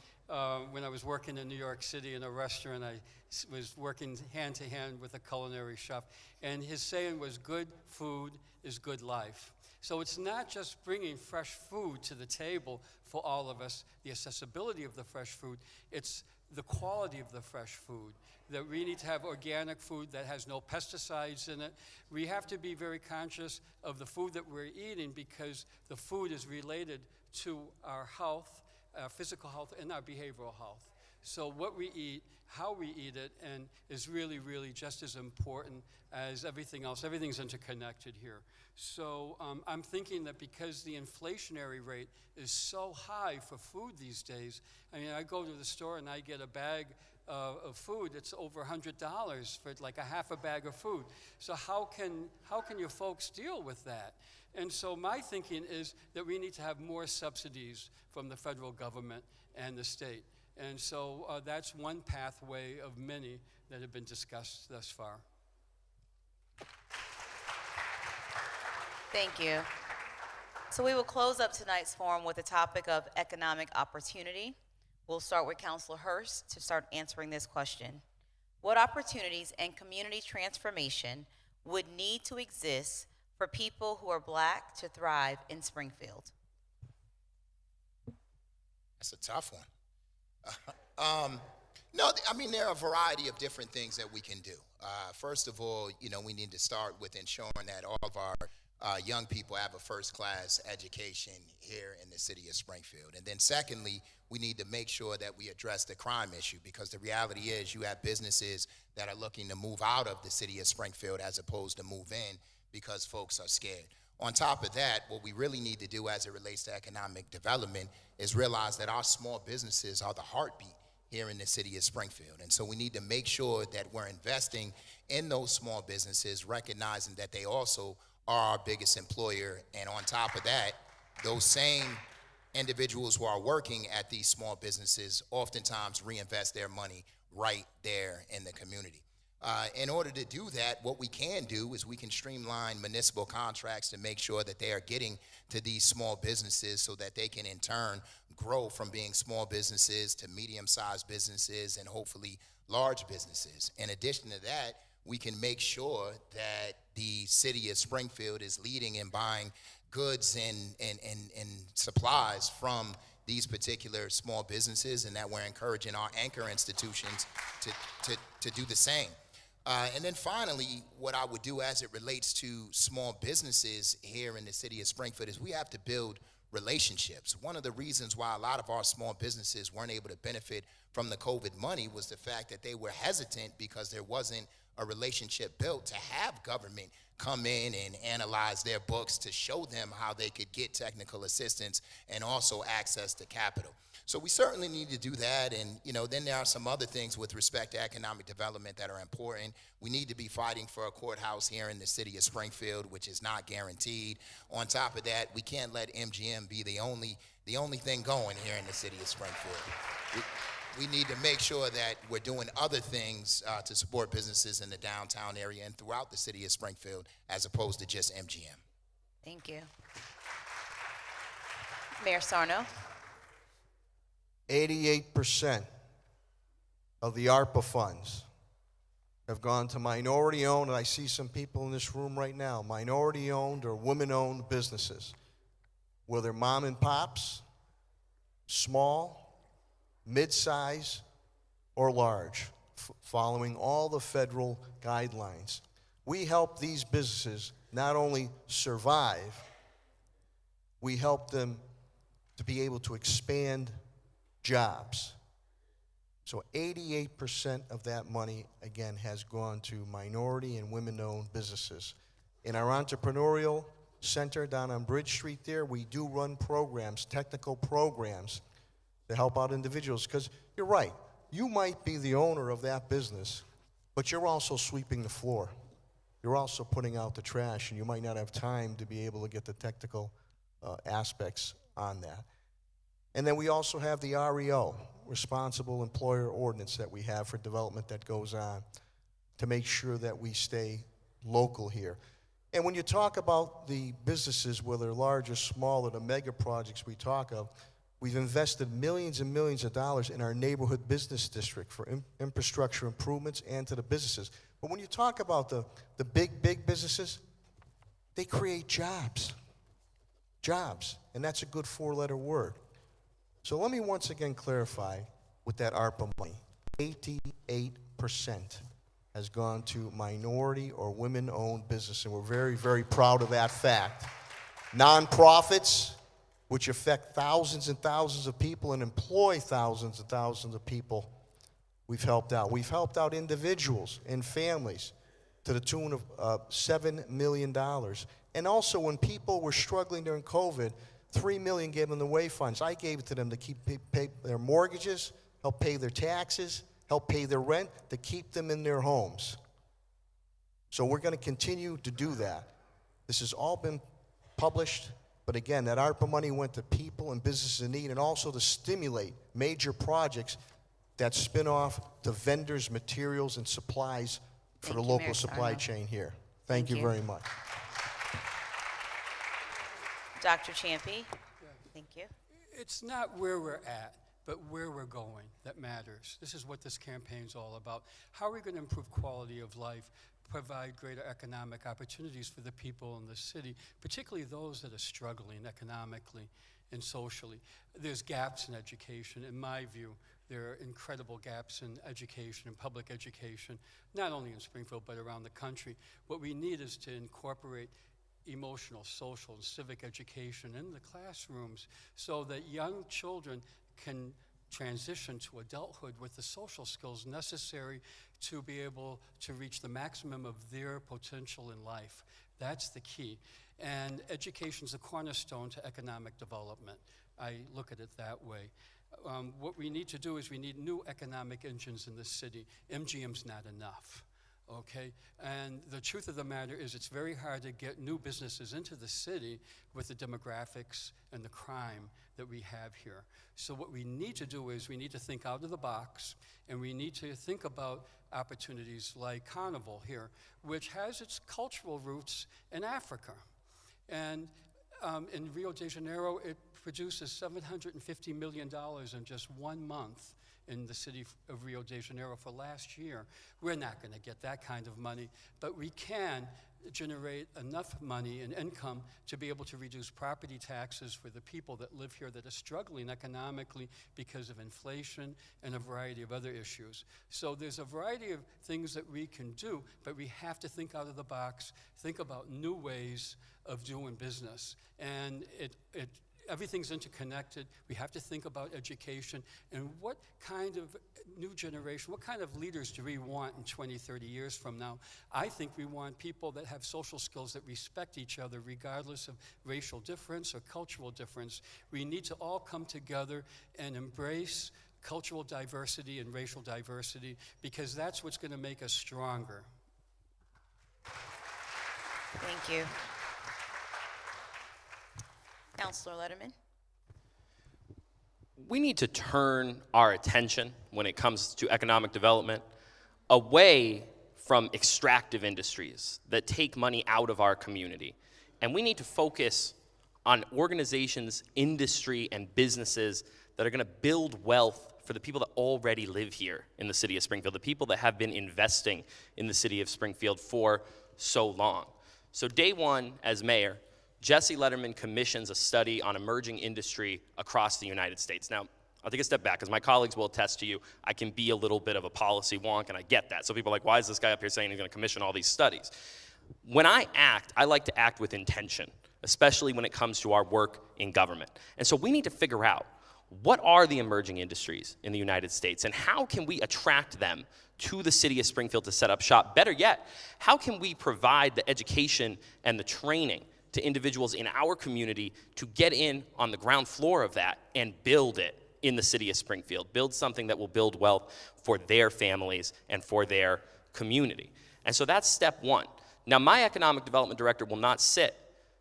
when I was working in New York City in a restaurant, I was working hand to hand with a culinary chef, and his saying was, good food is good life. So it's not just bringing fresh food to the table for all of us, the accessibility of the fresh food, it's the quality of the fresh food, that we need to have organic food that has no pesticides in it. We have to be very conscious of the food that we're eating because the food is related to our health, our physical health, and our behavioral health. So what we eat, how we eat it, and is really, really just as important as everything else. Everything's interconnected here. So I'm thinking that because the inflationary rate is so high for food these days, I mean, I go to the store and I get a bag of food, it's over $100 for like a half a bag of food. So how can your folks deal with that? And so my thinking is that we need to have more subsidies from the federal government and the state. And so that's one pathway of many that have been discussed thus far. Thank you. So we will close up tonight's forum with the topic of economic opportunity. We'll start with Councilor Hurst to start answering this question. What opportunities and community transformation would need to exist for people who are Black to thrive in Springfield? That's a tough one. No, I mean, there are a variety of different things that we can do. First of all, we need to start with ensuring that all of our young people have a first-class education here in the city of Springfield. And then secondly, we need to make sure that we address the crime issue, because the reality is you have businesses that are looking to move out of the city of Springfield as opposed to move in because folks are scared. On top of that, what we really need to do as it relates to economic development is realize that our small businesses are the heartbeat here in the city of Springfield. And so we need to make sure that we're investing in those small businesses, recognizing that they also are our biggest employer. And on top of that, those same individuals who are working at these small businesses oftentimes reinvest their money right there in the community. In order to do that, what we can do is we can streamline municipal contracts to make sure that they are getting to these small businesses so that they can in turn grow from being small businesses to medium-sized businesses and hopefully large businesses. In addition to that, we can make sure that the city of Springfield is leading in buying goods and supplies from these particular small businesses, and that we're encouraging our anchor institutions to do the same. And then finally, what I would do as it relates to small businesses here in the city of Springfield is we have to build relationships. One of the reasons why a lot of our small businesses weren't able to benefit from the COVID money was the fact that they were hesitant because there wasn't a relationship built to have government come in and analyze their books to show them how they could get technical assistance and also access to capital. So we certainly need to do that, and then there are some other things with respect to economic development that are important. We need to be fighting for a courthouse here in the city of Springfield, which is not guaranteed. On top of that, we can't let MGM be the only thing going here in the city of Springfield. We need to make sure that we're doing other things to support businesses in the downtown area and throughout the city of Springfield, as opposed to just MGM. Thank you. Mayor Sarno. 88% of the ARPA funds have gone to minority-owned, and I see some people in this room right now, minority-owned or women-owned businesses, whether mom and pops, small, mid-size, or large, following all the federal guidelines. We help these businesses not only survive, we help them to be able to expand jobs. So 88% of that money, again, has gone to minority and women-owned businesses. In our entrepreneurial center down on Bridge Street there, we do run programs, technical programs, to help out individuals. Because you're right, you might be the owner of that business, but you're also sweeping the floor. You're also putting out the trash, and you might not have time to be able to get the technical aspects on that. And then we also have the REO, Responsible Employer Ordinance, that we have for development that goes on to make sure that we stay local here. And when you talk about the businesses, whether large or small, or the mega projects we talk of, we've invested millions and millions of dollars in our neighborhood business district for infrastructure improvements and to the businesses. But when you talk about the big businesses, they create jobs. Jobs, and that's a good four-letter word. So let me once again clarify with that ARPA money. 88% has gone to minority or women-owned business, and we're very, very proud of that fact. Nonprofits, which affect thousands and thousands of people and employ thousands and thousands of people, we've helped out. We've helped out individuals and families to the tune of $7 million. And also when people were struggling during COVID, $3 million given away funds. I gave it to them to pay their mortgages, help pay their taxes, help pay their rent, to keep them in their homes. So we're going to continue to do that. This has all been published, but again, that ARPA money went to people and businesses in need, and also to stimulate major projects that spin off to vendors, materials, and supplies for the local supply chain here. Thank you very much. Dr. Champy, thank you. It's not where we're at, but where we're going that matters. This is what this campaign's all about. How are we going to improve quality of life, provide greater economic opportunities for the people in the city, particularly those that are struggling economically and socially? There's gaps in education. In my view, there are incredible gaps in education and public education, not only in Springfield, but around the country. What we need is to incorporate emotional, social, and civic education in the classrooms so that young children can transition to adulthood with the social skills necessary to be able to reach the maximum of their potential in life. That's the key. And education is the cornerstone to economic development. I look at it that way. What we need to do is we need new economic engines in the city. MGM's not enough. Okay, and the truth of the matter is it's very hard to get new businesses into the city with the demographics and the crime that we have here. So what we need to do is we need to think out of the box, and we need to think about opportunities like Carnival here, which has its cultural roots in Africa. And in Rio de Janeiro, it produces $750 million in just 1 month in the city of Rio de Janeiro for last year. We're not going to get that kind of money, but we can generate enough money and income to be able to reduce property taxes for the people that live here that are struggling economically because of inflation and a variety of other issues. So there's a variety of things that we can do, but we have to think out of the box, think about new ways of doing business. And everything's interconnected. We have to think about education and what kind of new generation, what kind of leaders do we want in 20, 30 years from now? I think we want people that have social skills that respect each other regardless of racial difference or cultural difference. We need to all come together and embrace cultural diversity and racial diversity because that's what's going to make us stronger. Thank you. Councilor Letterman. We need to turn our attention when it comes to economic development away from extractive industries that take money out of our community. And we need to focus on organizations, industry, and businesses that are going to build wealth for the people that already live here in the city of Springfield, the people that have been investing in the city of Springfield for so long. So day one as mayor, Jesse Letterman commissions a study on emerging industry across the United States. Now, I'll take a step back, because my colleagues will attest to you, I can be a little bit of a policy wonk, and I get that. So people are like, why is this guy up here saying he's going to commission all these studies? When I act, I like to act with intention, especially when it comes to our work in government. And so we need to figure out, what are the emerging industries in the United States, and how can we attract them to the city of Springfield to set up shop? Better yet, how can we provide the education and the training to individuals in our community to get in on the ground floor of that and build it in the city of Springfield, build something that will build wealth for their families and for their community. And so that's step one. Now, my economic development director will not sit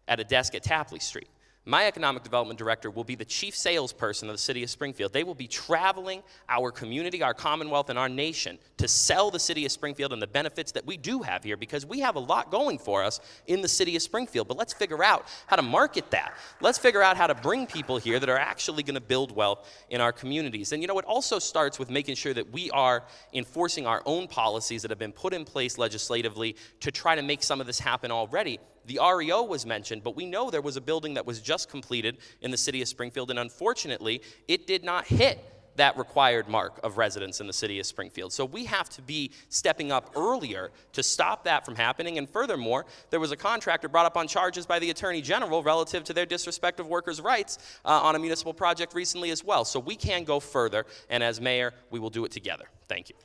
at a desk at Tapley Street. My economic development director will be the chief salesperson of the city of Springfield. They will be traveling our community, our commonwealth, and our nation to sell the city of Springfield and the benefits that we do have here, because we have a lot going for us in the city of Springfield. But let's figure out how to market that. Let's figure out how to bring people here that are actually going to build wealth in our communities. And you know, it also starts with making sure that we are enforcing our own policies that have been put in place legislatively to try to make some of this happen already. The REO was mentioned, but we know there was a building that was just completed in the city of Springfield, and unfortunately, it did not hit that required mark of residents in the city of Springfield. So we have to be stepping up earlier to stop that from happening. And furthermore, there was a contractor brought up on charges by the Attorney General relative to their disrespect of workers' rights on a municipal project recently as well. So we can go further, and as mayor, we will do it together. Thank you.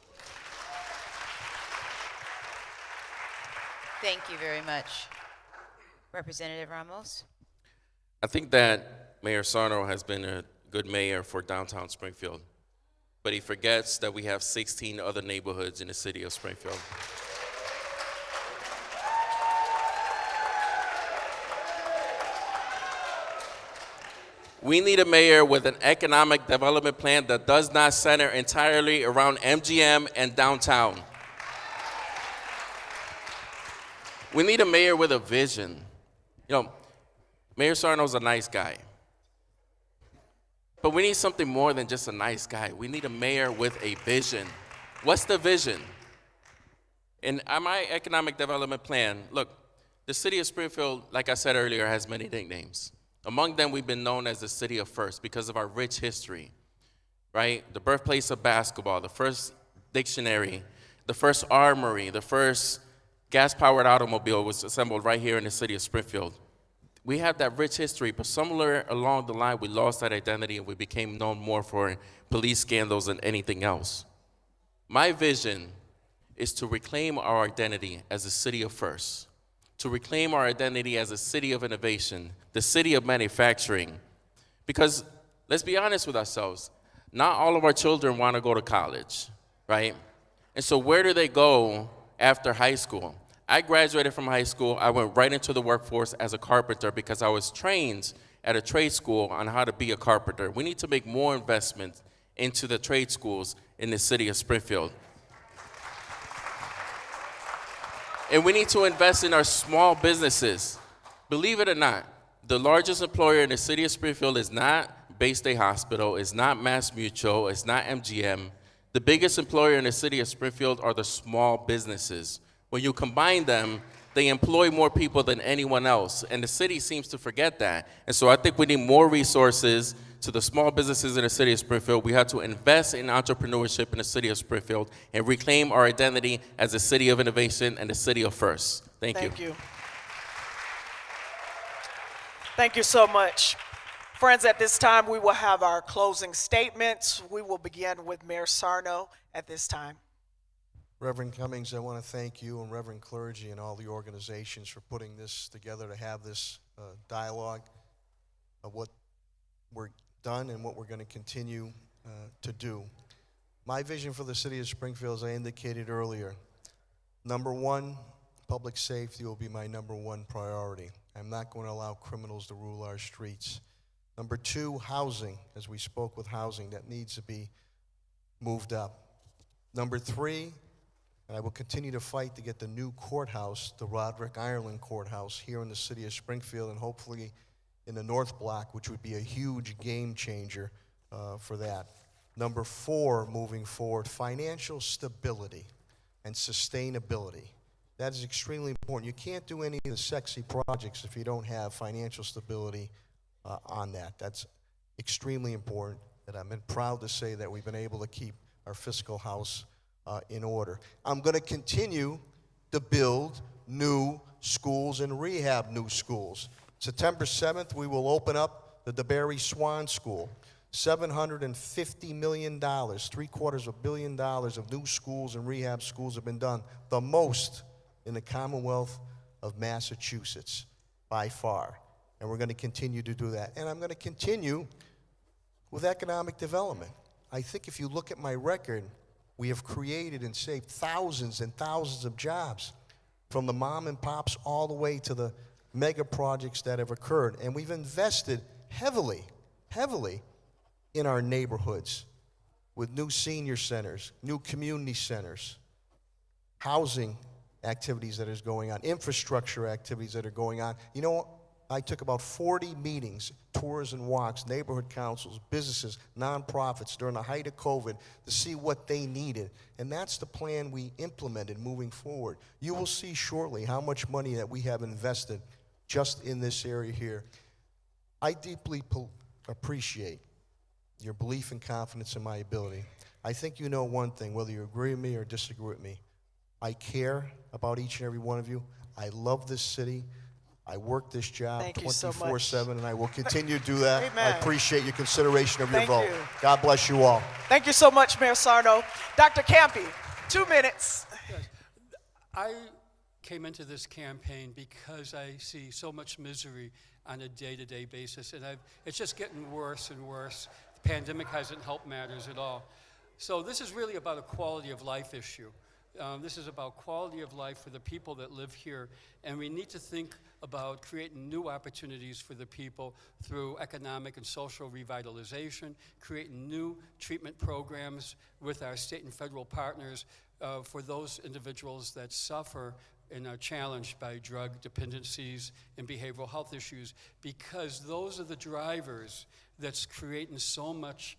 Thank you very much. Representative Ramos. I think that Mayor Sarno has been a good mayor for downtown Springfield. but he forgets that we have 16 other neighborhoods in the city of Springfield. We need a mayor with an economic development plan that does not center entirely around MGM and downtown. We need a mayor with a vision. You know, Mayor Sarno's a nice guy. But we need something more than just a nice guy. We need a mayor with a vision. What's the vision? In my economic development plan, look, the city of Springfield, like I said earlier, has many nicknames. Among them, we've been known as the city of first because of our rich history, right? The birthplace of basketball, the first dictionary, the first armory, the first gas-powered automobile was assembled right here in the city of Springfield. We have that rich history, but somewhere along the line, we lost that identity and we became known more for police scandals than anything else. My vision is to reclaim our identity as a city of first, to reclaim our identity as a city of innovation, the city of manufacturing. Because let's be honest with ourselves, not all of our children want to go to college, right? And so where do they go after high school? I graduated from high school. I went right into the workforce as a carpenter because I was trained at a trade school on how to be a carpenter. We need to make more investment into the trade schools in the city of Springfield. And we need to invest in our small businesses. Believe it or not, the largest employer in the city of Springfield is not Bay State Hospital, it's not Mass Mutual, it's not MGM. The biggest employer in the city of Springfield are the small businesses. When you combine them, they employ more people than anyone else, and the city seems to forget that. And so I think we need more resources to the small businesses in the city of Springfield. We have to invest in entrepreneurship in the city of Springfield and reclaim our identity as a city of innovation and a city of first. Thank you. Thank you. Thank you so much. Friends, at this time, we will have our closing statements. We will begin with Mayor Sarno at this time. Reverend Cummings, I want to thank you and Reverend Clergy and all the organizations for putting this together to have this dialogue of what we're done and what we're going to continue to do. My vision for the city of Springfield, as I indicated earlier, number one, public safety will be my number one priority. I'm not going to allow criminals to rule our streets. Number two, housing, as we spoke with housing, that needs to be moved up. Number three, and I will continue to fight to get the new courthouse, the Roderick Ireland Courthouse, here in the city of Springfield and hopefully in the North Block, which would be a huge game changer for that. Number four, moving forward, financial stability and sustainability. That is extremely important. You can't do any of the sexy projects if you don't have financial stability on that. That's extremely important, and I'm proud to say that we've been able to keep our fiscal house in order. I'm going to continue to build new schools and rehab new schools. September 7th, we will open up the DeBerry Swan School. $750 million, $750 million of new schools and rehab schools have been done, the most in the Commonwealth of Massachusetts by far. And we're going to continue to do that. And I'm going to continue with economic development. I think if you look at my record, we have created and saved thousands and thousands of jobs, from the mom and pops all the way to the mega projects that have occurred. And we've invested heavily in our neighborhoods with new senior centers, new community centers, housing activities that is going on, infrastructure activities that are going on. You know, I took about 40 meetings, tours and walks, neighborhood councils, businesses, nonprofits during the height of COVID to see what they needed. And that's the plan we implemented moving forward. You will see shortly how much money that we have invested just in this area here. I deeply appreciate your belief and confidence in my ability. I think you know one thing, whether you agree with me or disagree with me. I care about each and every one of you. I love this city. I work this job 24/7, and I will continue to do that. Amen. I appreciate your consideration of your Thank vote. you. God bless you all. Thank you so much, Mayor Sarno. Dr. Campy, 2 minutes. I came into this campaign because I see so much misery on a day-to-day basis, and it's just getting worse and worse. The pandemic hasn't helped matters at all. So this is really about a quality of life issue. This is about quality of life for the people that live here, and we need to think about creating new opportunities for the people through economic and social revitalization, creating new treatment programs with our state and federal partners for those individuals that suffer and are challenged by drug dependencies and behavioral health issues, because those are the drivers that's creating so much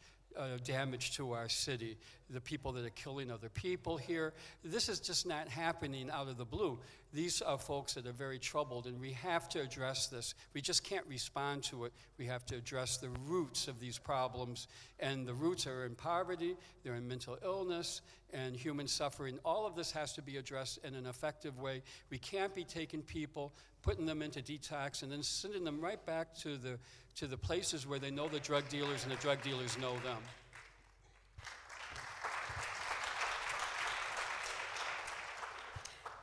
damage to our city. The people that are killing other people here. This is just not happening out of the blue. These are folks that are very troubled, and we have to address this. We just can't respond to it. We have to address the roots of these problems, and the roots are in poverty, they're in mental illness, and human suffering. All of this has to be addressed in an effective way. We can't be taking people, putting them into detox, and then sending them right back to the places where they know the drug dealers and the drug dealers know them.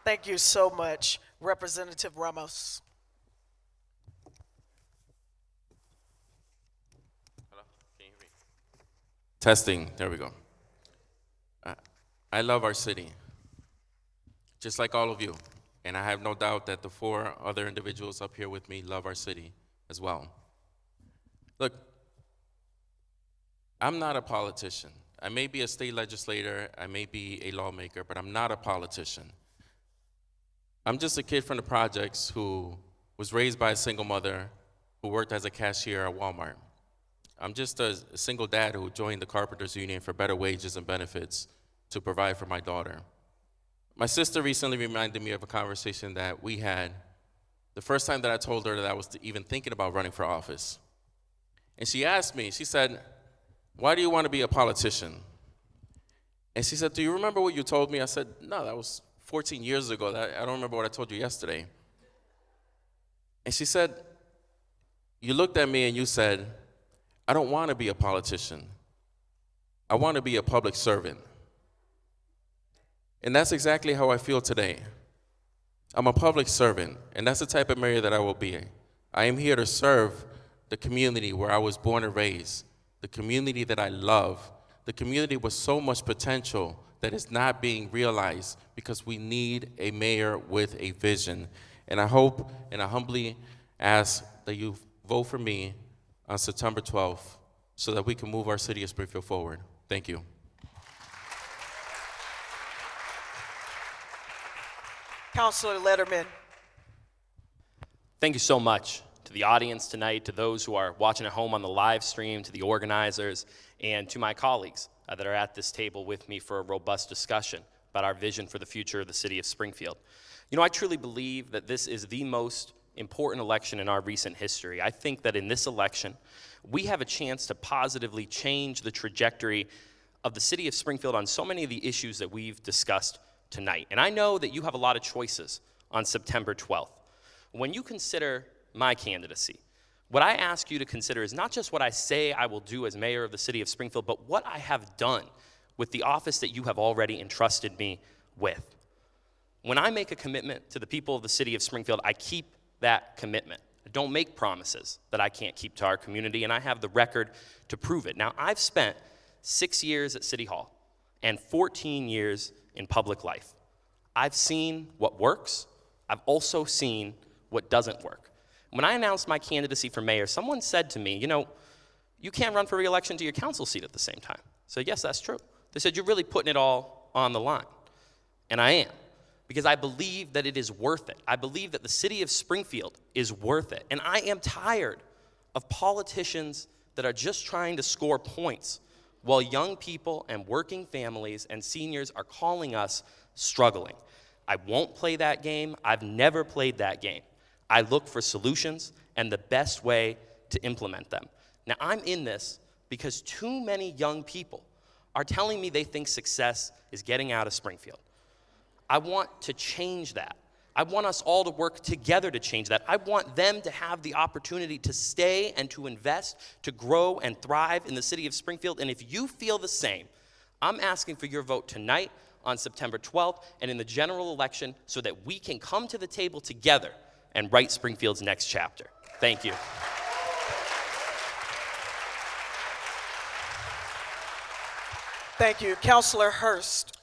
Thank you so much, Representative Ramos. Hello? Can you hear me? Testing, there we go. I love our city, just like all of you. And I have no doubt that the 4 other individuals up here with me love our city as well. Look, I'm not a politician. I may be a state legislator, I may be a lawmaker, but I'm not a politician. I'm just a kid from the projects who was raised by a single mother who worked as a cashier at Walmart. I'm just a single dad who joined the Carpenters Union for better wages and benefits to provide for my daughter. My sister recently reminded me of a conversation that we had the first time that I told her that I was even thinking about running for office. And she asked me, she said, "Why do you want to be a politician?" And she said, "Do you remember what you told me?" I said, "No, that was 14 years ago. I don't remember what I told you yesterday." And she said, "You looked at me and you said, I don't want to be a politician. I want to be a public servant." And that's exactly how I feel today. I'm a public servant, and that's the type of mayor that I will be. I am here to serve the community where I was born and raised, the community that I love, the community with so much potential that is not being realized because we need a mayor with a vision. And I hope and I humbly ask that you vote for me on September 12th so that we can move our city of Springfield forward. Thank you. Councilor Letterman. Thank you so much to the audience tonight, to those who are watching at home on the live stream, to the organizers, and to my colleagues that are at this table with me for a robust discussion about our vision for the future of the city of Springfield. You know, I truly believe that this is the most important election in our recent history. I think that in this election, we have a chance to positively change the trajectory of the city of Springfield on so many of the issues that we've discussed tonight. And I know that you have a lot of choices on September 12th. When you consider my candidacy, what I ask you to consider is not just what I say I will do as mayor of the city of Springfield, but what I have done with the office that you have already entrusted me with. When I make a commitment to the people of the city of Springfield, I keep that commitment. I don't make promises that I can't keep to our community, and I have the record to prove it. Now, I've spent 6 years at City Hall and 14 years in public life. I've seen what works. I've also seen what doesn't work. When I announced my candidacy for mayor, someone said to me, you know, you can't run for re-election to your council seat at the same time. So yes, that's true. They said, you're really putting it all on the line. And I am, because I believe that it is worth it. I believe that the city of Springfield is worth it. And I am tired of politicians that are just trying to score points while young people and working families and seniors are calling us struggling. I won't play that game. I've never played that game. I look for solutions and the best way to implement them. Now, I'm in this because too many young people are telling me they think success is getting out of Springfield. I want to change that. I want us all to work together to change that. I want them to have the opportunity to stay and to invest, to grow and thrive in the city of Springfield. And if you feel the same, I'm asking for your vote tonight on September 12th and in the general election so that we can come to the table together and write Springfield's next chapter. Thank you. Thank you. Counselor Hurst.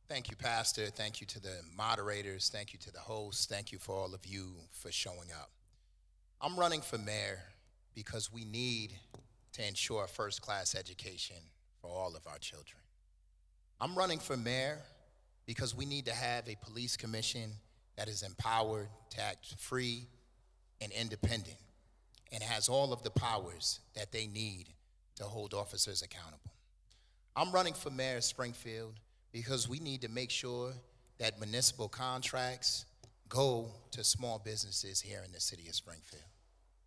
Thank you, Pastor. Thank you to the moderators. Thank you to the hosts. Thank you for all of you for showing up. I'm running for mayor because we need to ensure a first-class education for all of our children. I'm running for mayor because we need to have a police commission that is empowered to act free and independent and has all of the powers that they need to hold officers accountable. I'm running for mayor of Springfield because we need to make sure that municipal contracts go to small businesses here in the city of Springfield.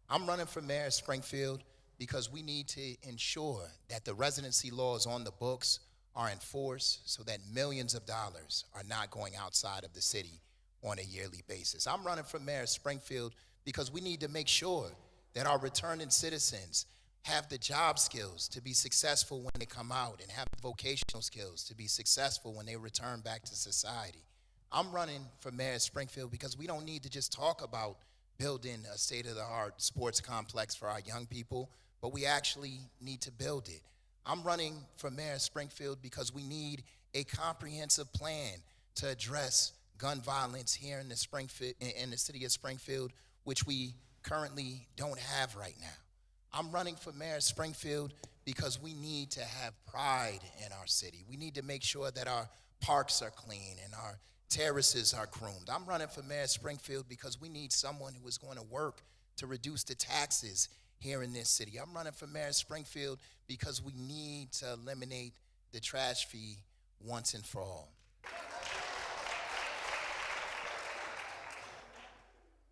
I'm running for mayor of Springfield because we need to ensure that the residency laws on the books are enforced so that millions of dollars are not going outside of the city on a yearly basis. I'm running for mayor of Springfield because we need to make sure that our returning citizens have the job skills to be successful when they come out and have the vocational skills to be successful when they return back to society. I'm running for mayor of Springfield because we don't need to just talk about building a state-of-the-art sports complex for our young people, but we actually need to build it. I'm running for mayor of Springfield because we need a comprehensive plan to address gun violence here in the city of Springfield, which we currently don't have right now. I'm running for mayor of Springfield because we need to have pride in our city. We need to make sure that our parks are clean and our terraces are groomed. I'm running for mayor of Springfield because we need someone who is going to work to reduce the taxes here in this city. I'm running for mayor of Springfield because we need to eliminate the trash fee once and for all.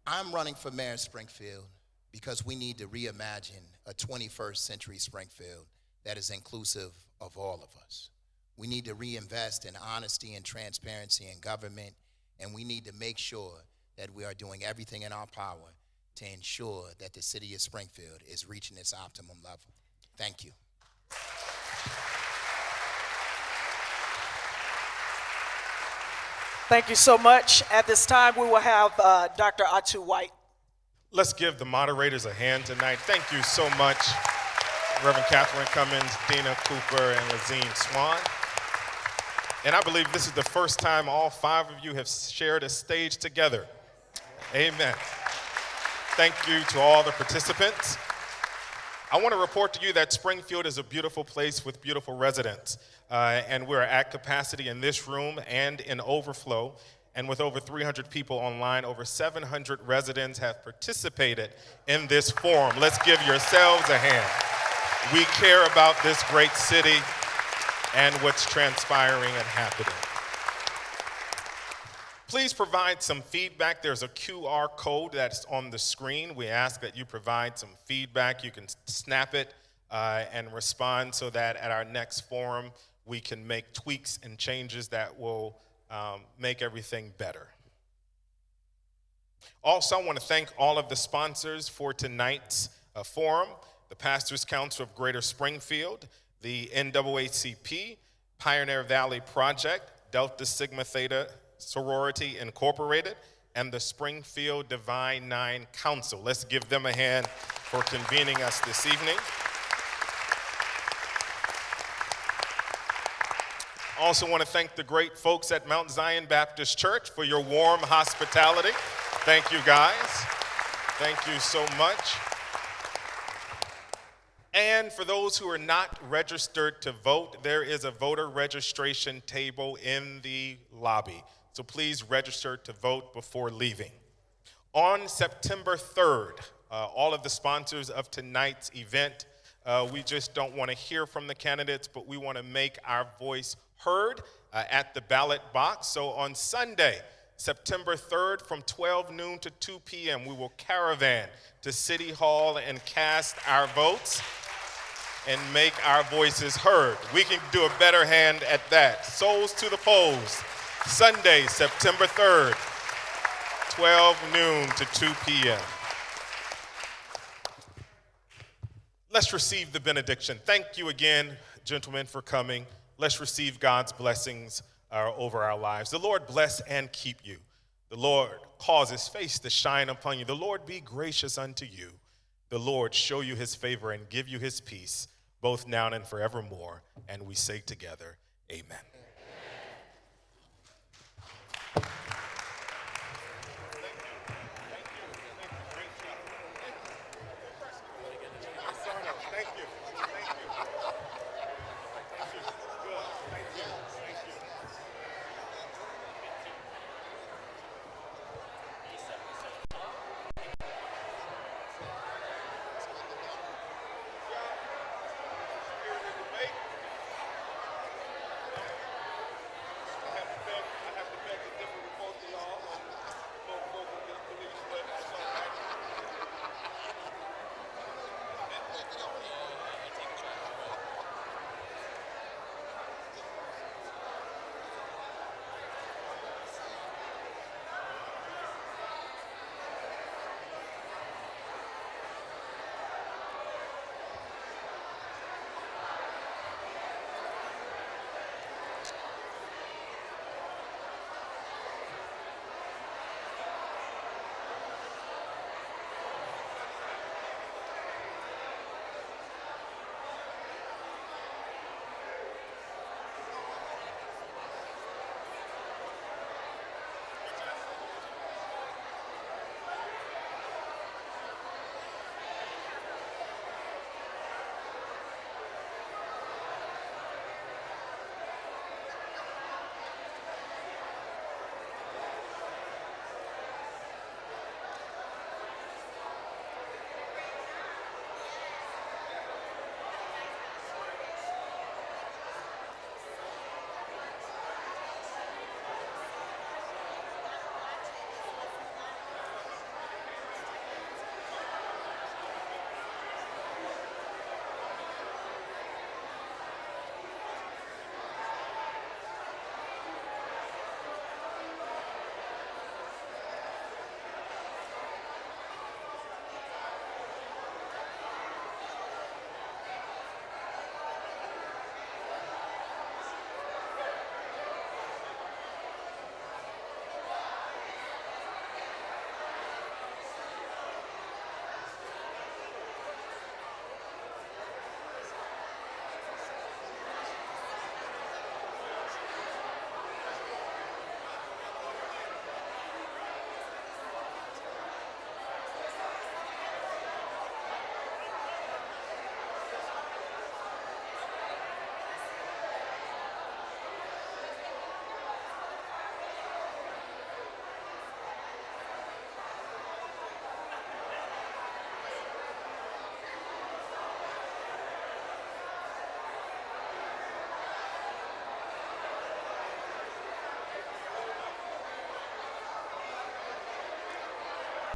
I'm running for mayor of Springfield because we need to reimagine a 21st century Springfield that is inclusive of all of us. We need to reinvest in honesty and transparency in government, and we need to make sure that we are doing everything in our power to ensure that the city of Springfield is reaching its optimum level. Thank you. Thank you so much. At this time, we will have Dr. Atu White. Let's give the moderators a hand tonight. Thank you so much, Reverend Catherine Cummins, Dina Cooper, and Lazine Swan. And I believe this is the first time all 5 of you have shared a stage together. Amen. Thank you to all the participants. I want to report to you that Springfield is a beautiful place with beautiful residents. And we're at capacity in this room and in overflow. And with over 300 people online, over 700 residents have participated in this forum. Let's give yourselves a hand. We care about this great city and what's transpiring and happening. Please provide some feedback. There's a QR code that's on the screen. We ask that you provide some feedback. You can snap it and respond so that at our next forum, we can make tweaks and changes that will make everything better. Also, I want to thank all of the sponsors for tonight's forum: the Pastors Council of Greater Springfield, the NAACP, Pioneer Valley Project, Delta Sigma Theta Sorority Incorporated, and the Springfield Divine Nine Council. Let's give them a hand for convening us this evening. Also want to thank the great folks at Mount Zion Baptist Church for your warm hospitality. Thank you, guys. Thank you so much. And for those who are not registered to vote, there is a voter registration table in the lobby. So please register to vote before leaving. On September 3rd, all of the sponsors of tonight's event, we just don't want to hear from the candidates, but we want to make our voice heard at the ballot box. So on Sunday, September 3rd, from 12 noon to 2 p.m., we will caravan to City Hall and cast our votes and make our voices heard. We can do a better hand at that. Souls to the polls, Sunday, September 3rd, 12 noon to 2 p.m. Let's receive the benediction. Thank you again, gentlemen, for coming. Let's receive God's blessings over our lives. The Lord bless and keep you. The Lord cause his face to shine upon you. The Lord be gracious unto you. The Lord show you his favor and give you his peace. both now and forevermore. And we say together, amen.